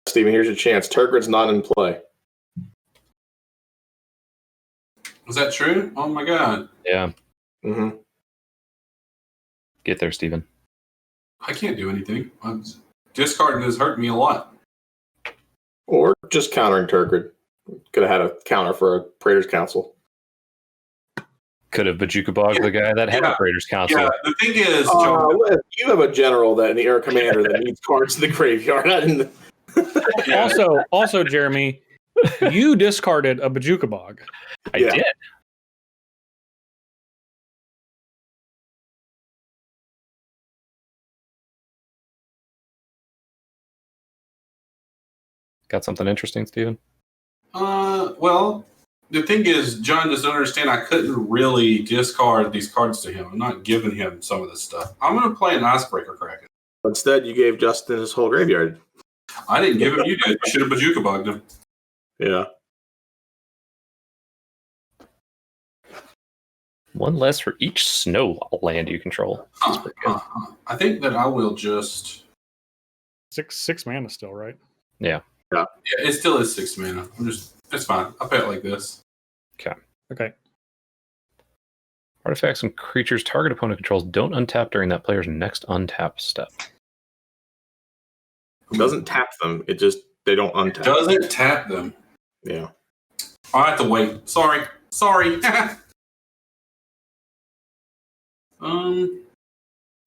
Steven, here's your chance. Turgrid's not in play. Was that true? Oh my god. Yeah. Mm-hmm. Get there, Steven. I can't do anything. Discarding has hurt me a lot. Or just countering Turgrid. Could have had a counter for a Praetor's Council. Could have Bajuka the guy that had the Praetor's Council. Yeah, the thing is, you have a general or a commander that needs cards in the graveyard. Also, Jeremy, you discarded a Bajuka Bog. I did. Got something interesting, Steven? Well, the thing is, John doesn't understand I couldn't really discard these cards to him. I'm not giving him some of this stuff. I'm going to play an Icebreaker Kraken. Instead, you gave Justin his whole graveyard. I didn't give him, you did. You should have Bajuka Bogged him. Yeah. One less for each snow land you control. I think that I will just... Six mana still, right? Yeah. Yeah, it still is 6 mana. It's fine. I'll play it like this. Okay. Artifacts and creatures target opponent controls don't untap during that player's next untap step. It doesn't tap them. They don't untap. It doesn't tap them. Yeah. I have to wait. Sorry.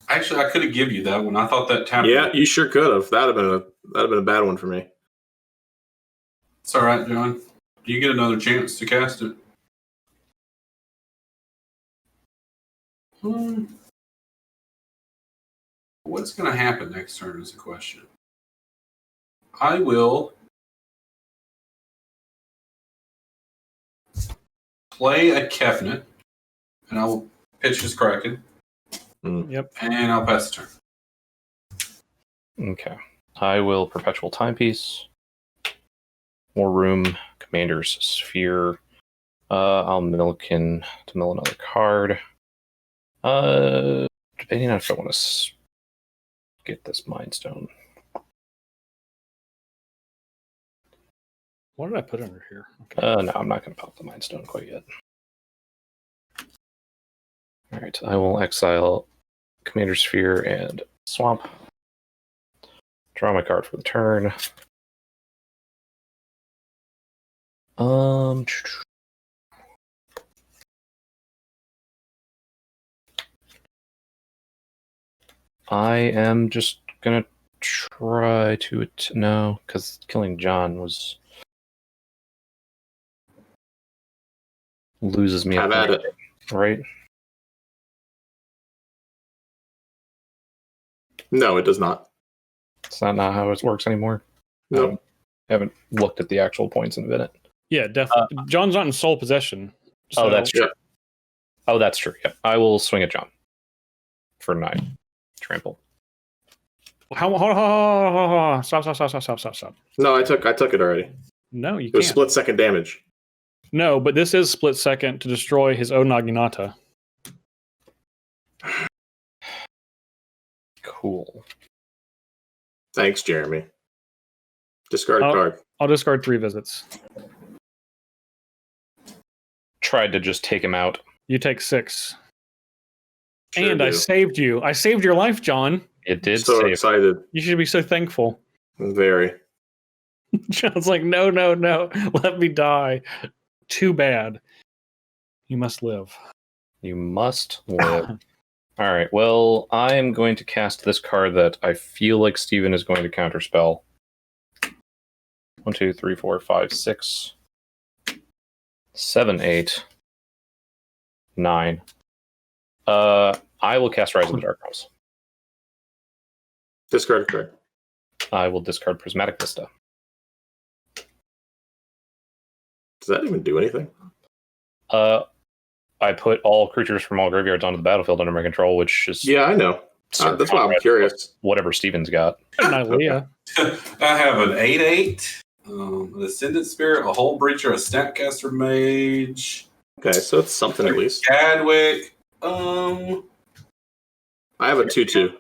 Actually, I could have given you that one. I thought that tapped. Yeah, you sure could have. That'd have been a bad one for me. It's all right, John. You get another chance to cast it. What's going to happen next turn is a question. I will play a Kefnet, and I will pitch his Kraken. Yep. And I'll pass the turn. Okay. I will Perpetual Timepiece. More room. Commander's Sphere. I'll Milliken to mill another card. Depending on if I want to get this Mind Stone. What did I put under here? Okay. No, I'm not going to pop the Mind Stone quite yet. Alright, I will exile Commander Sphere and Swamp. Draw my card for the turn. I am just gonna try to no, because killing John loses me. Have at it. Right? No, it does not. It's not how it works anymore. No. I haven't looked at the actual points in a minute. Yeah, definitely. John's not in sole possession. Oh, that's true. Yeah. Oh, that's true. Yeah, I will swing at John for 9. Trample. Hold on. Stop. No, I took it already. No, you It was can't. split second damage. No, but this is split second to destroy his own Naginata. Cool. Thanks, Jeremy. Discard a card. I'll discard 3 visits. tried to just take him out. You take 6. Sure and I do. saved you. I saved your life, John. It did So save. excited. You should be so thankful. Very. John's like, no, let me die. Too bad. You must live. You must live. All right. Well, I am going to cast this card that I feel like Steven is going to counterspell. 1, 2, 3, 4, 5, 6, 7, 8, 9. I will cast Rise of the Dark Realms. Discard a card. I will discard Prismatic Vista. Does that even do anything? I put all creatures from all graveyards onto the battlefield under my control, which is Yeah, I know. That's why I'm curious. whatever Steven's got. Nylea. I have an 8/8, an Ascendant Spirit, a Hull Breacher, a Snapcaster Mage, Okay, so it's something at least. Gadwick. I have a 2/2.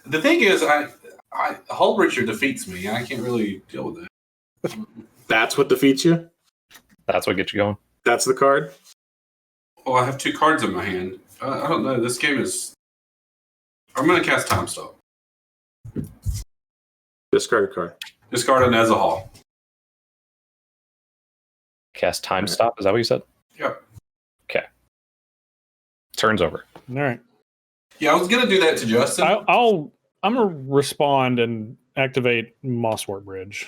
The thing is, Hull Breacher defeats me. I can't really deal with that. That's what defeats you? That's what gets you going. That's the card? Well, I have 2 cards in my hand. I don't know. This game is. I'm going to cast Time Stop. Discard a card. Discard it as a Hall. Cast Time Stop. Is that what you said? Yep. Okay. Turn's over. All right. Yeah, I was going to do that to Justin. I'm gonna respond and activate Mosswort Bridge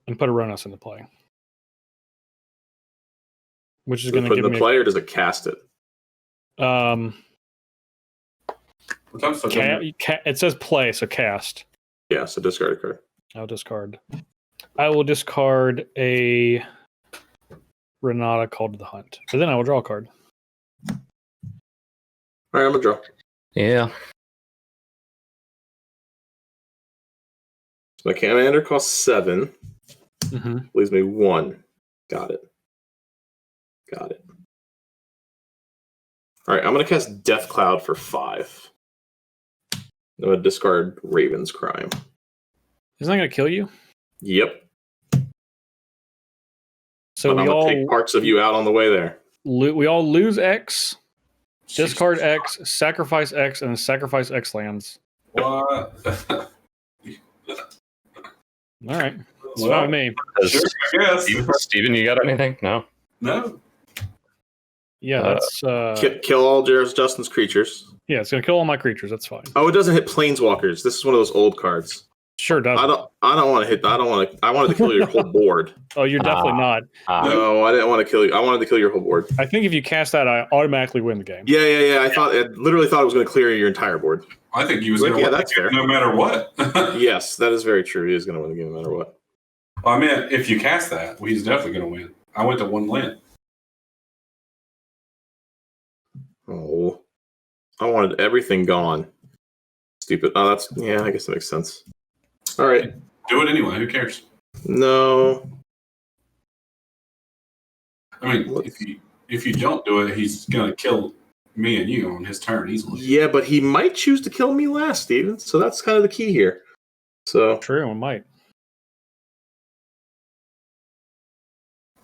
and put Aronos into play, which is Does going it to put give in me the play or does it cast it? It says play, so cast. Yeah, so discard a card. I'll discard. I will discard a Renata Called to the Hunt, but then I will draw a card. All right, I'm going to draw. Yeah. So my commander costs 7. Mm-hmm. Leaves me 1. Got it. All right, I'm going to cast Death Cloud for 5. I'm going to discard Raven's Crime. Isn't that going to kill you? Yep. So But I'm going to take parts of you out on the way there. we all lose X, discard X, sacrifice X, and sacrifice X lands. What? All right. It's Well, fine with me. Sure, I guess. Steven, you got anything? No. No. Yeah, that's Kill all Justin's creatures. yeah, it's gonna kill all my creatures. That's fine. Oh, it doesn't hit Planeswalkers. This is one of those old cards. Sure does. I don't want to hit. I wanted to kill your whole board. Oh, you're definitely not. No, I didn't want to kill you. I wanted to kill your whole board. I think if you cast that, I automatically win the game. Yeah. I literally thought it was going to clear your entire board. I think he was Like, going to yeah, win that's the game fair. no matter what. Yes, that is very true. He is going to win the game no matter what. Well, I mean, if you cast that, well, he's definitely going to win. I went to 1 land. Oh, I wanted everything gone. Stupid. Oh, I guess that makes sense. All right. Do it anyway. Who cares? No. I mean, if you don't do it, he's going to kill me and you on his turn easily. Yeah, but he might choose to kill me last, Steven. So that's kind of the key here. So True, I might.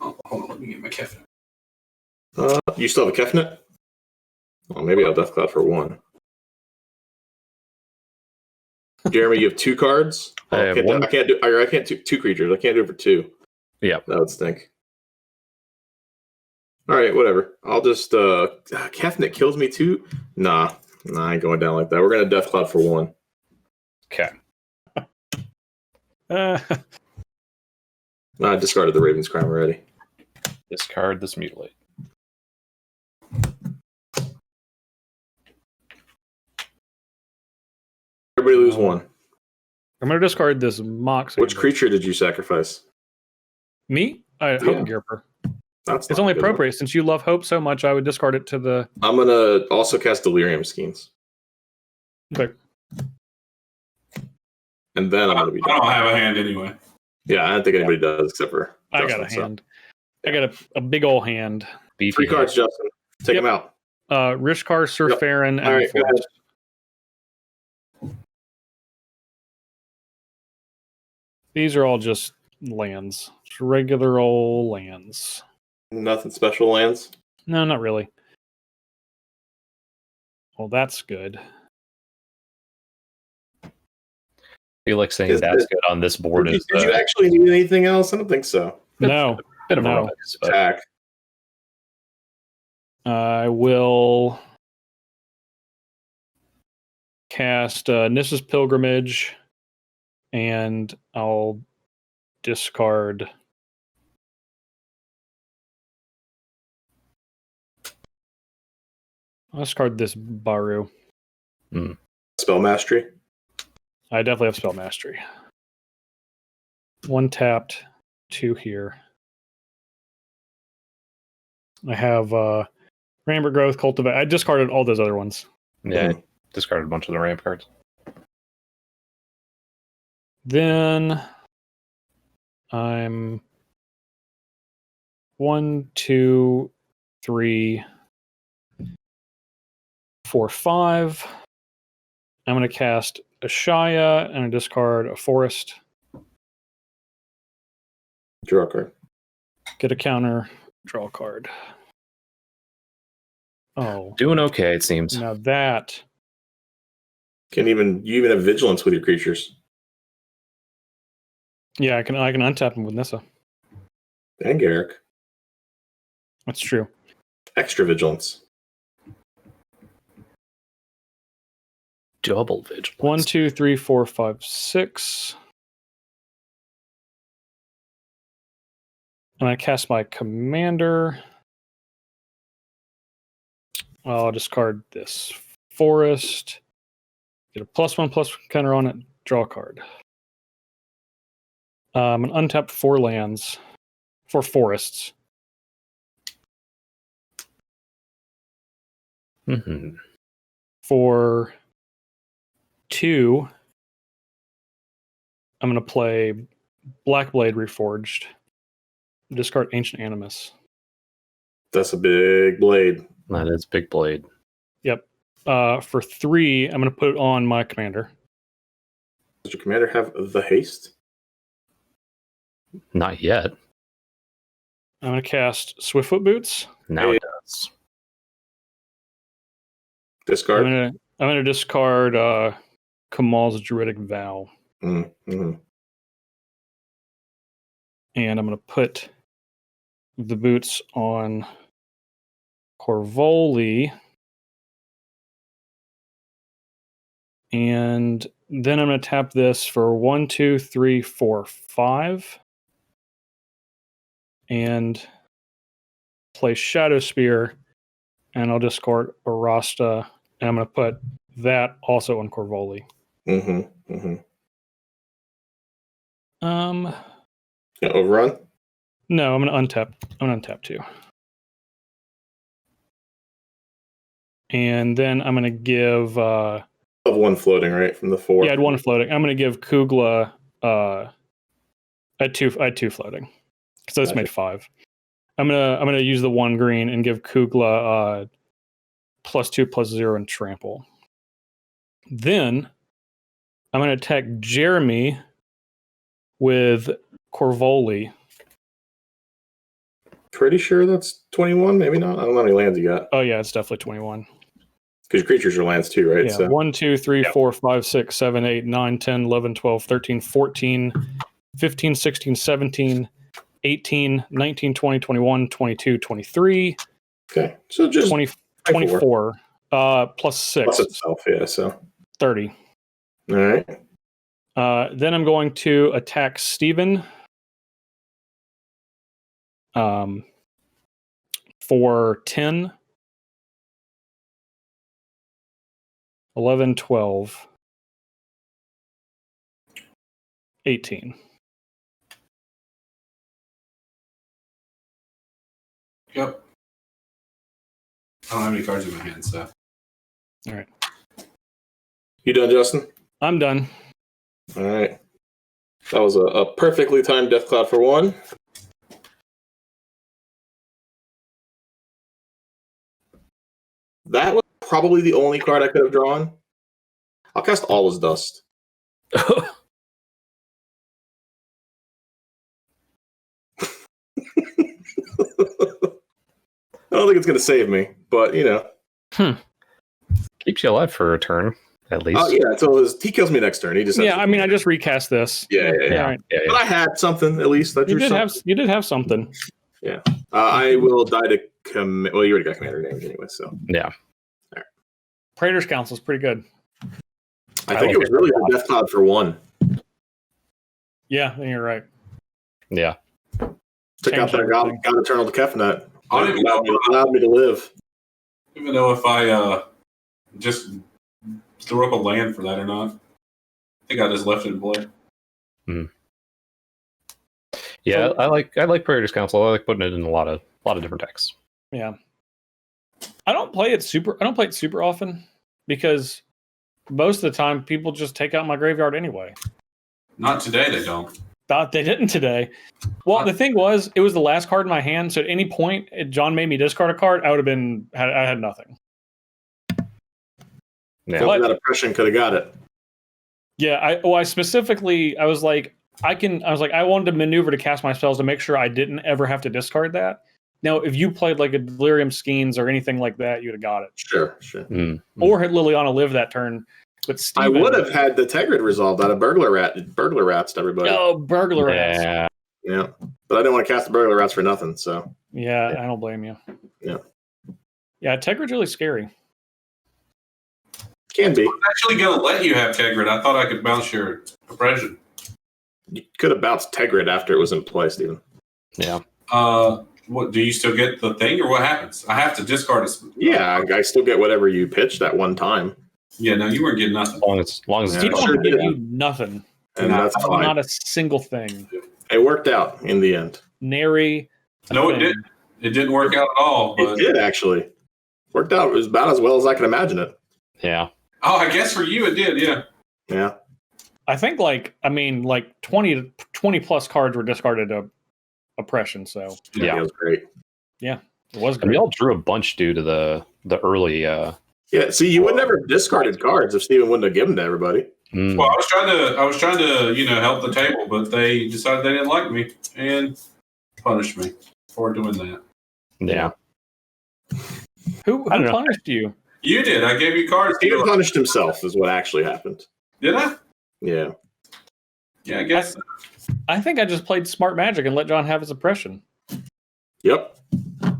Oh, hold on, let me get my caffeine. you still have a Kefnet? Oh, maybe I'll Death Cloud for 1. Jeremy, you have 2 cards. I have one. I can't do 2 creatures. I can't do it for 2. Yeah. That would stink. All right, whatever. I'll just Kefnet kills me too. Nah, I ain't going down like that. We're gonna Death Cloud for 1. Okay. I discarded the Raven's Crime already. Discard this Mutilate. Everybody lose 1. I'm gonna discard this Mox. Which creature did you sacrifice? Me? Hope Gerper. It's only appropriate since you love Hope so much. I would discard it to the. I'm gonna also cast Delirium Schemes. Okay. And then I'm gonna be I done. don't have a hand anyway. Yeah, I don't think anybody does except for I Justin, got a hand. I got a big old hand. Beefy 3 cards, Justin. Take them out. Rishkar, Sir Yep. Farron, and All right, go ahead. Forest. These are all just lands. Just regular old lands. Nothing special lands. No, not really. Well, that's good. I feel like saying Is that's it- good on this board Did is you actually need anything else? I don't think so. No. bit of a No. ruckus, but Attack. I will cast Nissa's Pilgrimage, and I'll discard. I'll discard this Baru. Spell mastery. I definitely have Spell Mastery. 1 tapped, 2 here. I have Rambert Growth, Cultivate. I discarded all those other ones. yeah, I discarded a bunch of the ramp cards. Then I'm 1, 2, 3, 4, 5. I'm going to cast Ashaya and discard a Forest. Draw a card. Get a counter, draw a card. Oh, Doing okay, it seems. now that. You even have vigilance with your creatures. Yeah, I can untap him with Nissa. And Garrick. That's true. Extra vigilance. Double vigilance. 1, 2, 3, 4, 5, 6. And I cast my commander. I'll discard this Forest. Get a +1/+1 counter on it. Draw a card. I'm going to untap 4 lands. 4 forests. Mm-hmm. For 2, I'm going to play Blackblade Reforged. Discard Ancient Animus. That's a big blade. That is big blade. Yep. For 3, I'm going to put it on my commander. Does your commander have the haste? Not yet. I'm going to cast Swiftfoot Boots. Now Hey. it does. Discard. I'm going to discard Kamal's Druidic Vow. Mm-hmm. And I'm going to put the boots on Corvoli. And then I'm going to tap this for 1, 2, 3, 4, 5. And play Shadow Spear. And I'll discard Arasta. And I'm going to put that also on Corvoli. Mm-hmm. Mm-hmm. Overrun? No, I'm going to untap. I'm going to untap 2. And then I'm going to give... Of 1 floating, right? From the 4. Yeah, I had 1 floating. I'm going to give Kugla... I had 2 floating. So this made 5. I'm gonna use the 1 green and give Kugla +2/+0 and trample. Then I'm gonna attack Jeremy with Corvoli. Pretty sure that's 21, maybe not. I don't know how many lands you got. Oh yeah, it's definitely 21. Because your creatures are lands too, right? Yeah, So 1, 2, 3, 4, 5, 6, 7, 8, 9, 10, 11, 12, 13, 14, 15, 16, 17, 18, 19, 20, 21, 22, 23, okay. So just 20, 24, plus 6, plus itself, yeah. So 30. all right. Then I'm going to attack Steven for 10, 11, 12, 18. Yep. I don't have any cards in my hand, so. All right. You done, Justin? I'm done. All right. That was a perfectly timed Death Cloud for 1. That was probably the only card I could have drawn. I'll cast All is Dust. don't think it's going to save me, but Keeps you alive for a turn, at least. Oh yeah, so he kills me next turn. He just I just recast this. Yeah. Right. But I had something at least. You did have something. Yeah. I will die to commit. Well, you already got commander damage anyway, so Yeah. All right. Praetor's Council is pretty good. I think it was really the Death Cloud for 1. Yeah, then you're right. Yeah. Took out that God Eternal to Kefnet. I don't even know. Allowed me to live. I don't even know if I just threw up a land for that or not. I think I just left it in play. Yeah, I like Praetor's Council. I like putting it in a lot of different decks. Yeah. I don't play it super often because most of the time people just take out my graveyard anyway. Not today, they don't. Thought they didn't today. Well, the thing was, it was the last card in my hand, so at any point John made me discard a card, I had nothing. Yeah. That oppression could have got it. Yeah, I was like, I wanted to maneuver to cast my spells to make sure I didn't ever have to discard that. Now, if you played like a Delirium Skeins or anything like that, you'd have got it. Sure. Or had Liliana live that turn. But Steven, I would have had the Tegrid resolved out of burglar rats to everybody. Oh, burglar rats. Yeah. But I didn't want to cast the burglar rats for nothing, so. Yeah, I don't blame you. Yeah. Yeah, Tegrid's really scary. Can be. I'm actually going to let you have Tegrid. I thought I could bounce your oppression. You could have bounced Tegrid after it was in play, Steven. Yeah. What do you still get the thing, or what happens? I have to discard it. Yeah, I still get whatever you pitched that one time. Yeah, no, you weren't getting nothing. As long as He it's don't sure give did. you nothing. And that's fine. Not a single thing. It worked out in the end. Nary. No, it didn't. It didn't work out at all. But It did, actually. Worked out. It was about as well as I can imagine it. Yeah. oh, I guess for you it did. Yeah. Yeah. I think 20 plus cards were discarded to oppression. So Yeah. It was great. it was And we great. all drew a bunch due to the early. Yeah, see, you would never have discarded cards if Steven wouldn't have given them to everybody. Well, I was trying to help the table, but they decided they didn't like me and punished me for doing that. Yeah. Who I don't know. punished you? You did. I gave you cards. Steven punished himself is what actually happened. Did I? Yeah. Yeah, I guess. I think I just played smart magic and let John have his oppression. Yep. That's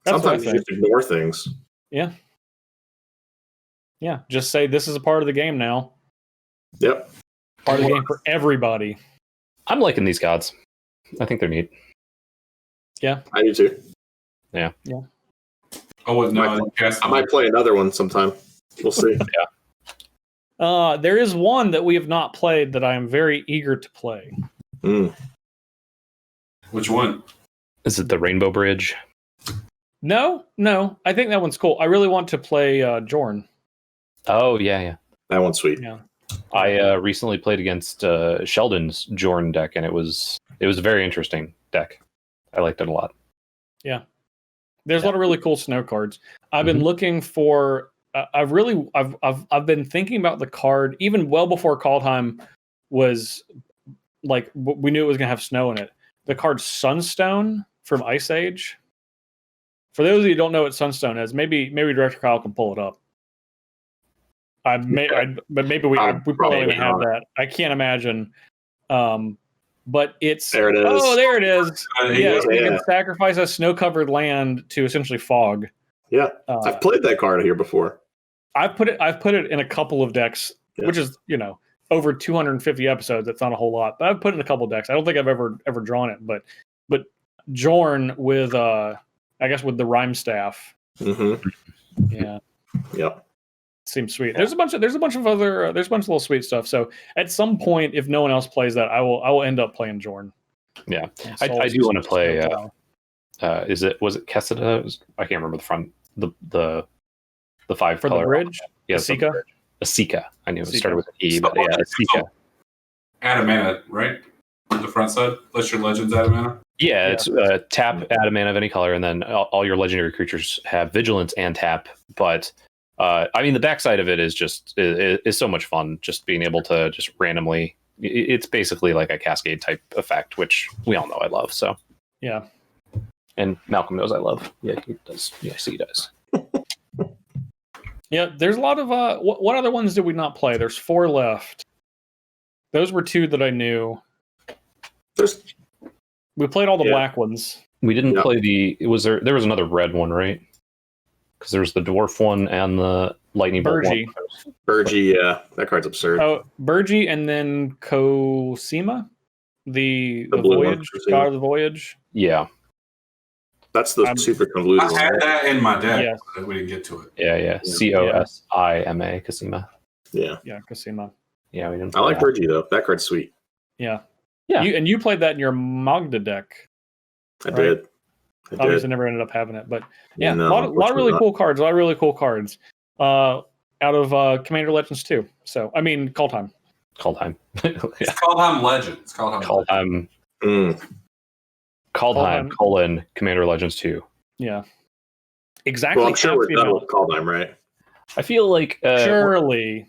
Sometimes what I you think. just ignore things. Yeah. Just say this is a part of the game now. Yep. Part of the game for everybody. I'm liking these gods. I think they're neat. I do too. I wouldn't know. I didn't cast I might play another one sometime. We'll see. There is one that we have not played that I am very eager to play. Which one? Is it the Rainbow Bridge? No. I think that one's cool. I really want to play Jorn. Oh, yeah. That one's sweet. Yeah. I recently played against Sheldon's Jorn deck, and it was a very interesting deck. I liked it a lot. Yeah. There's a lot of really cool snow cards. I've been looking for. I've been thinking about the card even well before Kaldheim was like we knew it was gonna have snow in it. The card Sunstone from Ice Age. For those of you who don't know what Sunstone is, maybe Director Kyle can pull it up. But maybe we probably don't even have that. I can't imagine. But it's There it is. Oh, there it is. You Yeah. can sacrifice a snow-covered land to essentially fog. Yeah. I've played that card here before. I've put it in a couple of decks, which is over 250 episodes. That's not a whole lot, but I've put it in a couple of decks. I don't think I've ever drawn it, but Jorn with I guess with the rhyme staff. Mm-hmm. Yeah. Yep. Seems sweet. There's a bunch of other there's a bunch of little sweet stuff. So at some point, if no one else plays that, I will end up playing Jorn. Yeah, I do want to play. Was it Kessida? I can't remember the 5 for color the bridge. Yeah, Asika? Asika. I knew it Asika. started with an E, but yeah, Asika. Adamana, right? On the front side. List your legends Adamana. Yeah, it's tap, add a mana of any color, and then all your legendary creatures have vigilance and tap. But I mean, the backside of it is just is so much fun. Just being able to just randomly, it's basically like a cascade type effect, which we all know I love. So Yeah. And Malcolm knows I love. Yeah, he does. Yes, he does. Yeah, there's a lot of what other ones did we not play? There's 4 left. Those were 2 that I knew. We played all the black ones. We didn't play there was another red one, right? Because there was the dwarf one and the lightning bolt one. Burgie, yeah, that card's absurd. Oh, Burgie and then Cosima, the voyage, God of the Voyage. Yeah, that's the super convoluted. I had that in my deck, but we didn't get to it. Yeah. Cosima, Cosima. Yeah, Cosima. Yeah, we didn't. I like Burgie though. That card's sweet. Yeah. You played that in your Magda deck. I did. Obviously, never ended up having it, but a lot of really cool cards. Out of Commander Legends 2. So, I mean, Kaldheim. It's Kaldheim Legends. Kaldheim, Commander Legends 2. Yeah. Exactly. Well, I'm sure we're done with Kaldheim, right? I feel like surely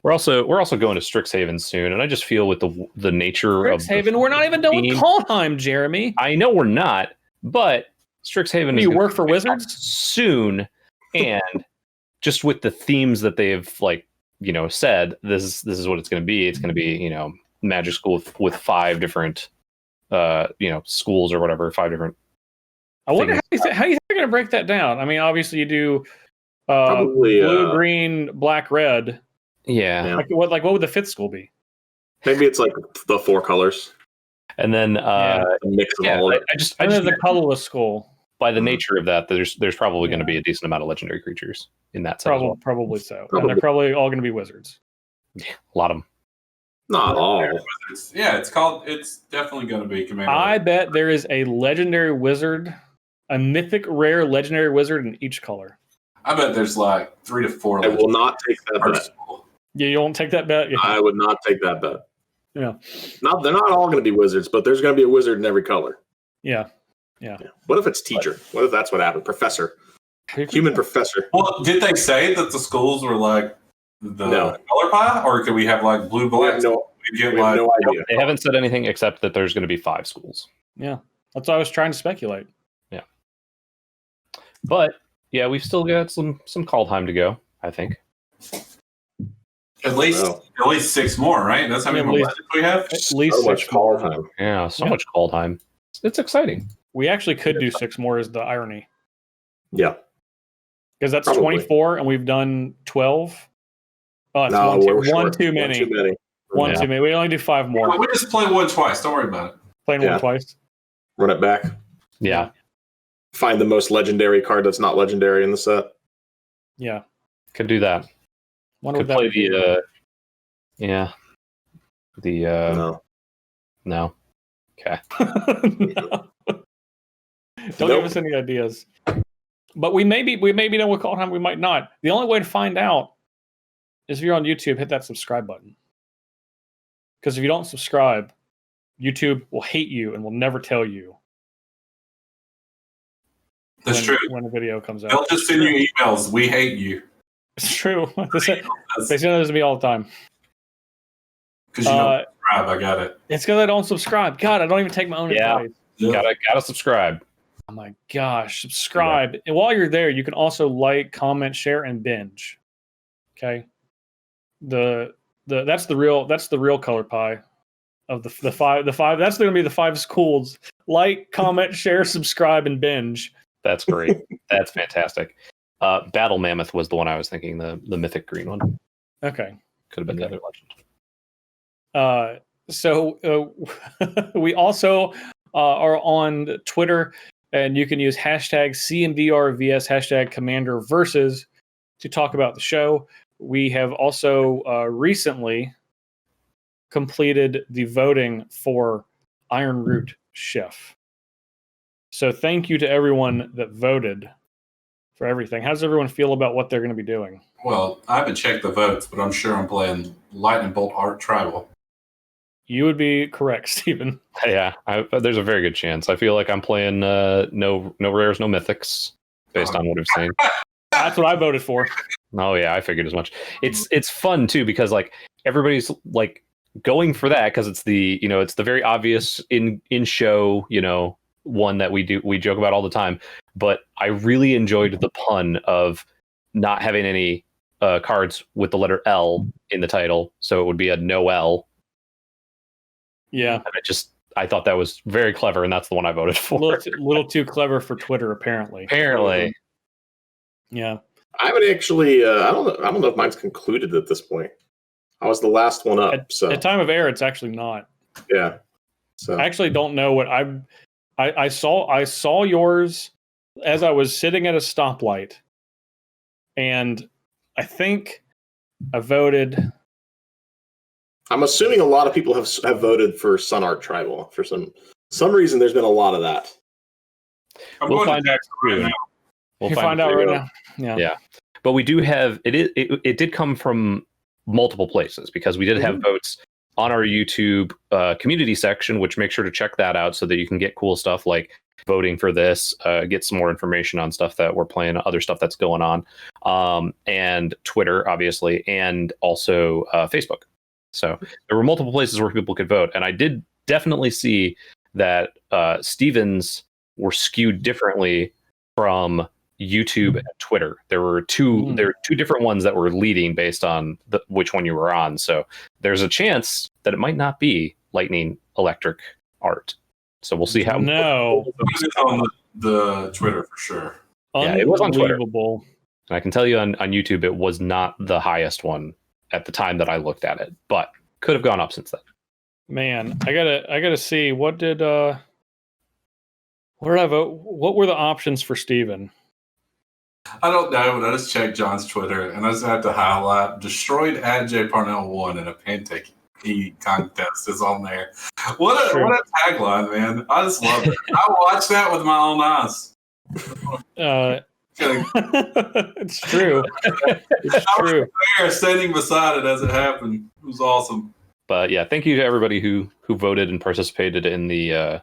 we're also going to Strixhaven soon, and I just feel with the nature of Strixhaven, we're not even done with Kaldheim, Jeremy. I know we're not, but Strixhaven. You work for Wizards soon, and just with the themes that they've said, this is what it's going to be. It's going to be magic school with 5 different schools or whatever, 5 different. I wonder how you think they're going to break that down. I mean, obviously you do probably blue, green, black, red. Yeah. What would the 5th school be? Maybe it's like the 4 colors, and then a mix of all of it. I just the colorless school. By the nature of that, there's probably going to be a decent amount of legendary creatures in that set. Probably so. And they're probably all going to be wizards. Yeah, a lot of them. Not all. Yeah, it's definitely going to be Commander. I bet there is a legendary wizard, a mythic rare legendary wizard in each color. I bet there's like 3 to 4. I will not take that bet. Yeah, you won't take that bet? Yeah. I would not take that bet. Yeah. They're not all going to be wizards, but there's going to be a wizard in every color. Yeah. What if it's teacher? What if that's what happened? Professor. Human professor. Well, did they say that the schools were like the color pie? Or could we have like blue, black? No idea. They haven't said anything except that there's going to be 5 schools. Yeah. That's what I was trying to speculate. Yeah. But, yeah, we've still got some Kaldheim to go, I think. At least 6 more, right? That's how many more legends we have? At least 6 more. Kaldheim. Yeah, so much Kaldheim. It's exciting. We actually could do 6 more is the irony. Yeah. Because that's 24 and we've done 12. Oh, it's one too many. One too many. We only do 5 more. We just play one twice. Don't worry about it. Playing one twice. Run it back. Yeah. Find the most legendary card that's not legendary in the set. Yeah. Could do that. Could play no. Okay. No. Don't give us any ideas. But we may be done with Kaldheim. We might not. The only way to find out is if you're on YouTube, hit that subscribe button. Because if you don't subscribe, YouTube will hate you and will never tell you. That's true. When a video comes out, they'll just send you emails. We hate you. It's true. They send those to me all the time. Because you don't subscribe. I got it. It's because I don't subscribe. God, I don't even take my own advice. Gotta subscribe. Oh my gosh, subscribe. And while you're there, you can also like, comment, share, and binge. Okay. That's the real color pie of the 5. That's going to be the 5 schools. Like, comment, share, subscribe, and binge. That's great. That's fantastic. Battle Mammoth was the one I was thinking, the mythic green one. Okay. Could have been the other legend. So we also are on Twitter, and you can use hashtag CMDRVS, hashtag Commander Versus to talk about the show. We have also recently completed the voting for Iron Root Chef. So thank you to everyone that voted for everything. How does everyone feel about what they're going to be doing? Well, I haven't checked the votes, but I'm sure I'm playing Lightning Bolt Art Tribal. You would be correct, Stephen. Yeah, there's a very good chance. I feel like I'm playing no rares, no mythics, based on what I've seen. That's what I voted for. Oh yeah, I figured as much. It's fun too because like everybody's like going for that because it's the it's the very obvious in show one that we joke about all the time, but I really enjoyed the pun of not having any cards with the letter L in the title, so it would be a Noel. Yeah, And I thought that was very clever, and that's the one I voted for. Little too clever for Twitter, apparently. Yeah. I would actually. I don't know if mine's concluded at this point. I was the last one up. At time of air, it's actually not. Yeah. So I actually don't know what I saw yours as I was sitting at a stoplight, and I think I voted. I'm assuming a lot of people have voted for Sun Art Tribal for some reason. There's been a lot of that. We'll find out soon. We'll find out right now. Yeah, but we do have it. It did come from multiple places because we did have votes on our YouTube community section, which make sure to check that out so that you can get cool stuff like voting for this, get some more information on stuff that we're playing, other stuff that's going on, and Twitter, obviously, and also Facebook. So there were multiple places where people could vote. And I did definitely see that Stevens were skewed differently from YouTube and Twitter. There were two different ones that were leading based on which one you were on. So there's a chance that it might not be lightning electric art. So we'll see how. No, it's on the Twitter for sure. Yeah, it was on Twitter. And I can tell you on YouTube, it was not the highest one at the time that I looked at it, but could have gone up since then. Man, I gotta see what did I vote? What were the options for Steven? I don't know, but I just checked John's Twitter, and I just have to highlight "destroyed at J Parnell 1 in a pancake contest" is on there. What a tagline, man! I just love it. I watched that with my own eyes. It's true. It's true. There, standing beside it as it happened. It was awesome. But yeah, thank you to everybody who voted and participated in the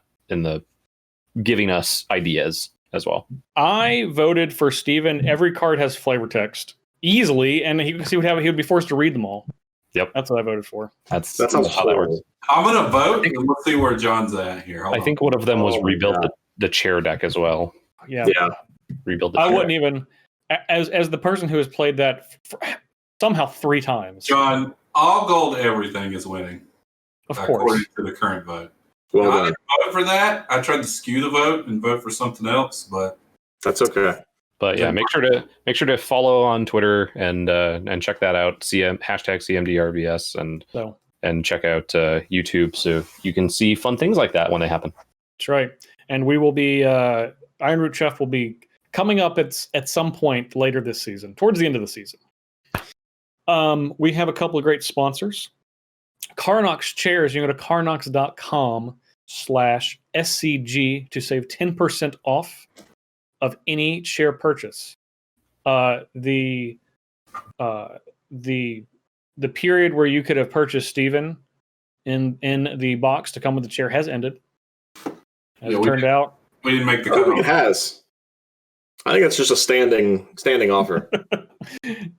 giving us ideas as well. I voted for Steven. Every card has flavor text easily, and he would be forced to read them all. Yep, that's what I voted for. That's how that works. I'm gonna vote, and let's see where John's at here. I think one of them was rebuild the chair deck as well. Yeah. Rebuild the I chair wouldn't deck. Even as the person who has played that somehow 3 times. John, all gold everything is winning. Of course. According to the current vote. Well I done. didn't vote for that. I tried to skew the vote and vote for something else, but That's okay. But yeah, make sure to follow on Twitter and check that out. #CMDRBS and check out YouTube so you can see fun things like that when they happen. That's right. And we will be Iron Root Chef will be coming up at some point later this season, towards the end of the season. We have a couple of great sponsors. Carnox chairs. You can go to carnox.com/SCG to save 10% off of any chair purchase. The period where you could have purchased Steven in the box to come with the chair has ended. As it turned out, we didn't make the I don't cut. think it has. I think it's just a standing offer.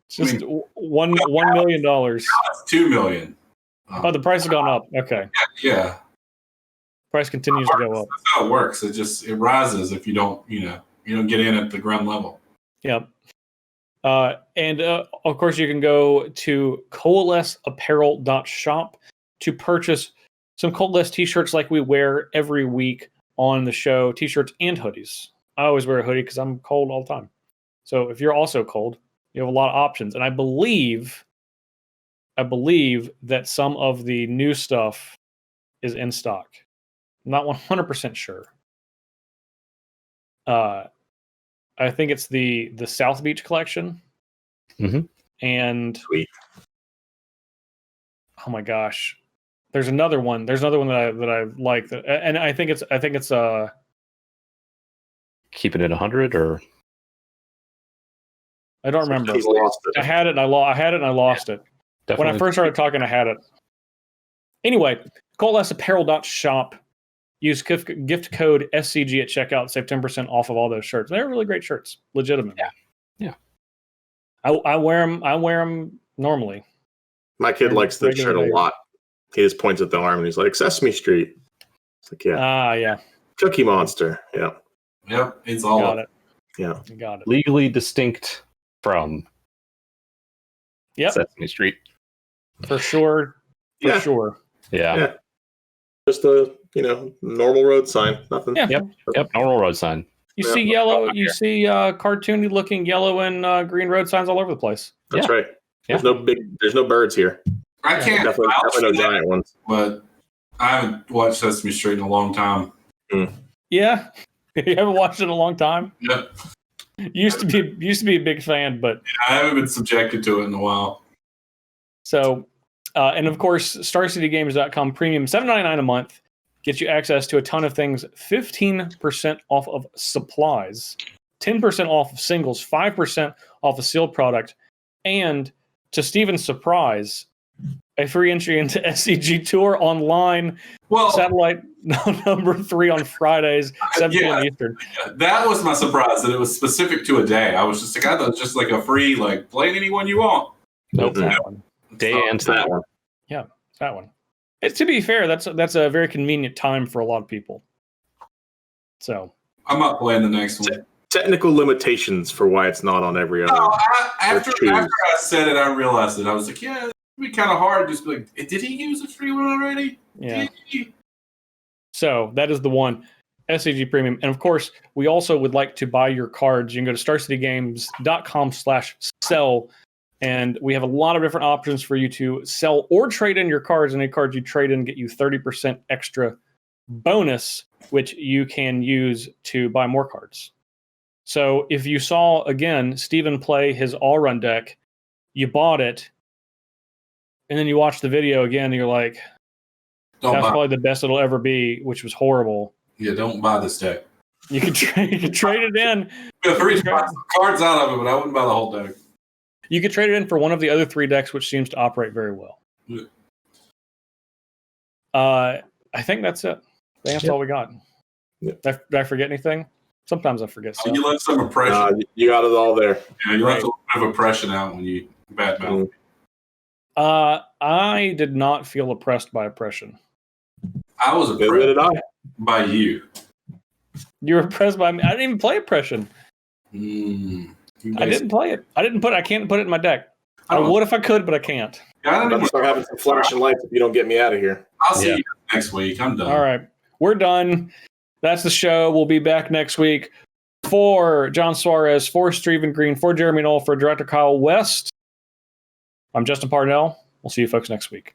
just $1 million. It's $2 million. Oh, the price has gone up. Okay. Yeah. Price continues to go up. That's how it works. It rises if you don't get in at the ground level. Yep. And of course, you can go to coalesceapparel.shop to purchase some Coalesce t-shirts like we wear every week on the show, t-shirts and hoodies. I always wear a hoodie because I'm cold all the time. So if you're also cold, you have a lot of options. And I believe that some of the new stuff is in stock. I'm not 100% sure. I think it's the South Beach collection. Mm-hmm. And Sweet. Oh my gosh. There's another one. There's another one that I like, and I think it's keeping it 100 or I don't remember. He's lost it. I had it and I lost it. definitely. When I first started talking, I had it. Anyway, coalesceapparel.shop. Use gift code SCG at checkout. Save 10% off of all those shirts. They're really great shirts, legitimately. Yeah. I wear them normally. My kid likes the shirt a Regular. lot. He just points at the arm and he's like, Sesame Street. It's like, yeah. Yeah. Cookie Monster. Yeah. Yep, it's all Got of it. Yeah. You got it. Legally distinct from Yep, Sesame Street. for sure. For Yeah. sure. Yeah. Yeah. Just a normal road sign. Nothing. Yeah. Yep. Normal road sign. You Yeah. see yellow. You see cartoony looking yellow and green road signs all over the place. That's Yeah. right. Yeah. There's no birds here. I can't Definitely vouch for no that, giant ones. but I haven't watched Sesame Street in a long time. Yeah, you haven't watched it in a long time. Yep. Used to be a big fan, but I haven't been subjected to it in a while. so and of course, StarCityGames.com premium $7.99 a month gets you access to a ton of things. 15% off of supplies, 10% off of singles, 5% off a sealed product, and to Steven's surprise, a free entry into SCG Tour online satellite number 3 on Fridays, 7 p.m. Eastern. That was my surprise that it was specific to a day. I was just like, I thought it was just like a free, like, play anyone you want. Nope, Mhm. that one. Day and That one. Yeah, it's that one. It's, to be fair, that's a very convenient time for a lot of people. So I'm not playing the next one. Technical limitations for why it's not on every other. After I said it, I realized it. I was like, yeah, it'd be kind of hard. Just be like, did he use a free one already? yeah. So that is the one, SCG Premium. And of course, we also would like to buy your cards. You can go to starcitygames.com/sell. And we have a lot of different options for you to sell or trade in your cards. And any cards you trade in get you 30% extra bonus, which you can use to buy more cards. So if you saw, again, Steven play his all-run deck, you bought it, and then you watch the video again, and you're like, Don't that's buy. probably the best it'll ever be, which was horrible. Yeah, don't buy this deck. You could trade it in. Yeah, three cards out of it, but I wouldn't buy the whole deck. You could trade it in for one of the other 3 decks, which seems to operate very well. Yeah. I think that's it. I think that's all we got. Yep. Did I forget anything? Sometimes I forget stuff. You left some oppression. You got it all there. Yeah, you left a little bit of oppression out when you badmouth. I did not feel oppressed by oppression. I was Neither did oppressed I. by you. You were oppressed by me. I didn't even play oppression. I didn't play it. I can't put it in my deck. I would if I could, but I can't. I I'm don't gonna start having some flashing lights if you don't get me out of here. I'll see you next week. I'm done. All right. We're done. That's the show. We'll be back next week. For John Suarez, for Steven Green, for Jeremy Knoll, for Director Kyle West, I'm Justin Parnell. We'll see you folks next week.